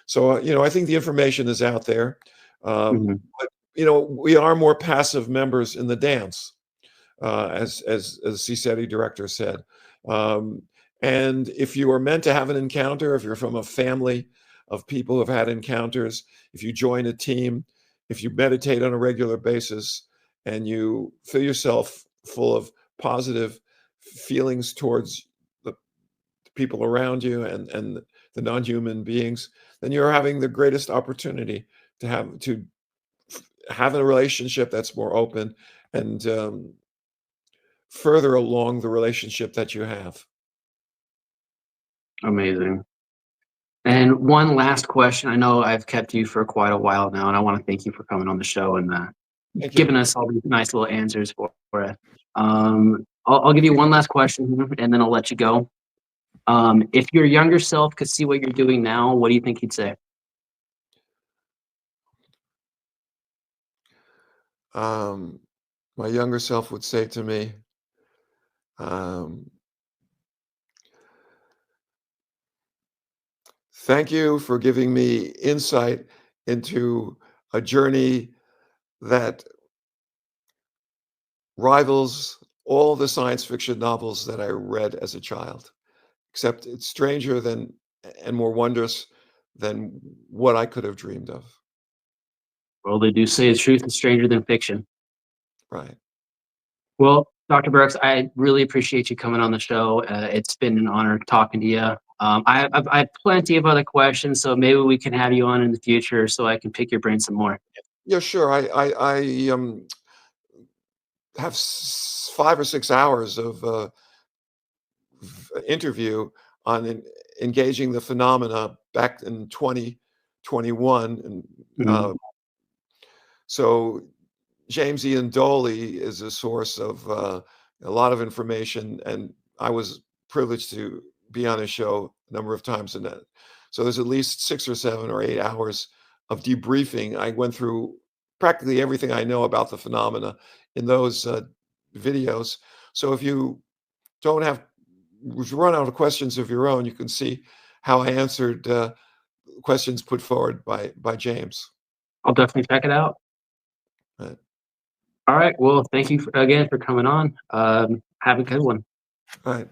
Speaker 3: So I think the information is out there.
Speaker 2: Mhm.
Speaker 3: But we are more passive members in the dance, as the CSETI director said. And if you are meant to have an encounter, if you're from a family of people who have had encounters, if you join a team, if you meditate on a regular basis, and you fill yourself full of positive feelings towards the people around you and the non-human beings, then you're having the greatest opportunity to have a relationship that's more open and further along the relationship that you have.
Speaker 2: Amazing. And one last question. I know I've kept you for quite a while now, and I want to thank you for coming on the show and
Speaker 3: Thank you.
Speaker 2: giving us all these nice little answers for it. I'll give you one last question, and then I'll let you go. If your younger self could see what you're doing now, what do you think he'd say?
Speaker 3: My younger self would say to me, thank you for giving me insight into a journey that rivals all the science fiction novels that I read as a child, except it's stranger than and more wondrous than what I could have dreamed of.
Speaker 2: Well, they do say the truth is stranger than fiction.
Speaker 3: Right.
Speaker 2: Well, Dr. Burkes, I really appreciate you coming on the show. It's been an honor talking to you. I have plenty of other questions, so maybe we can have you on in the future so I can pick your brain some more.
Speaker 3: Yeah, sure. I have 5 or 6 hours of interview on engaging the phenomena back in 2021, and
Speaker 2: Mhm.
Speaker 3: so James Ian Doley is a source of a lot of information, and I was privileged to be on his show a number of times in that. So there's at least 6 or 7 or 8 hours of debriefing. I went through practically everything I know about the phenomena in those videos. So don't have if you run out of questions of your own, you can see how I answered questions put forward by James.
Speaker 2: I'll definitely check it out.
Speaker 3: Right.
Speaker 2: All right. Well, thank you again for coming on. Have a good one.
Speaker 3: All right.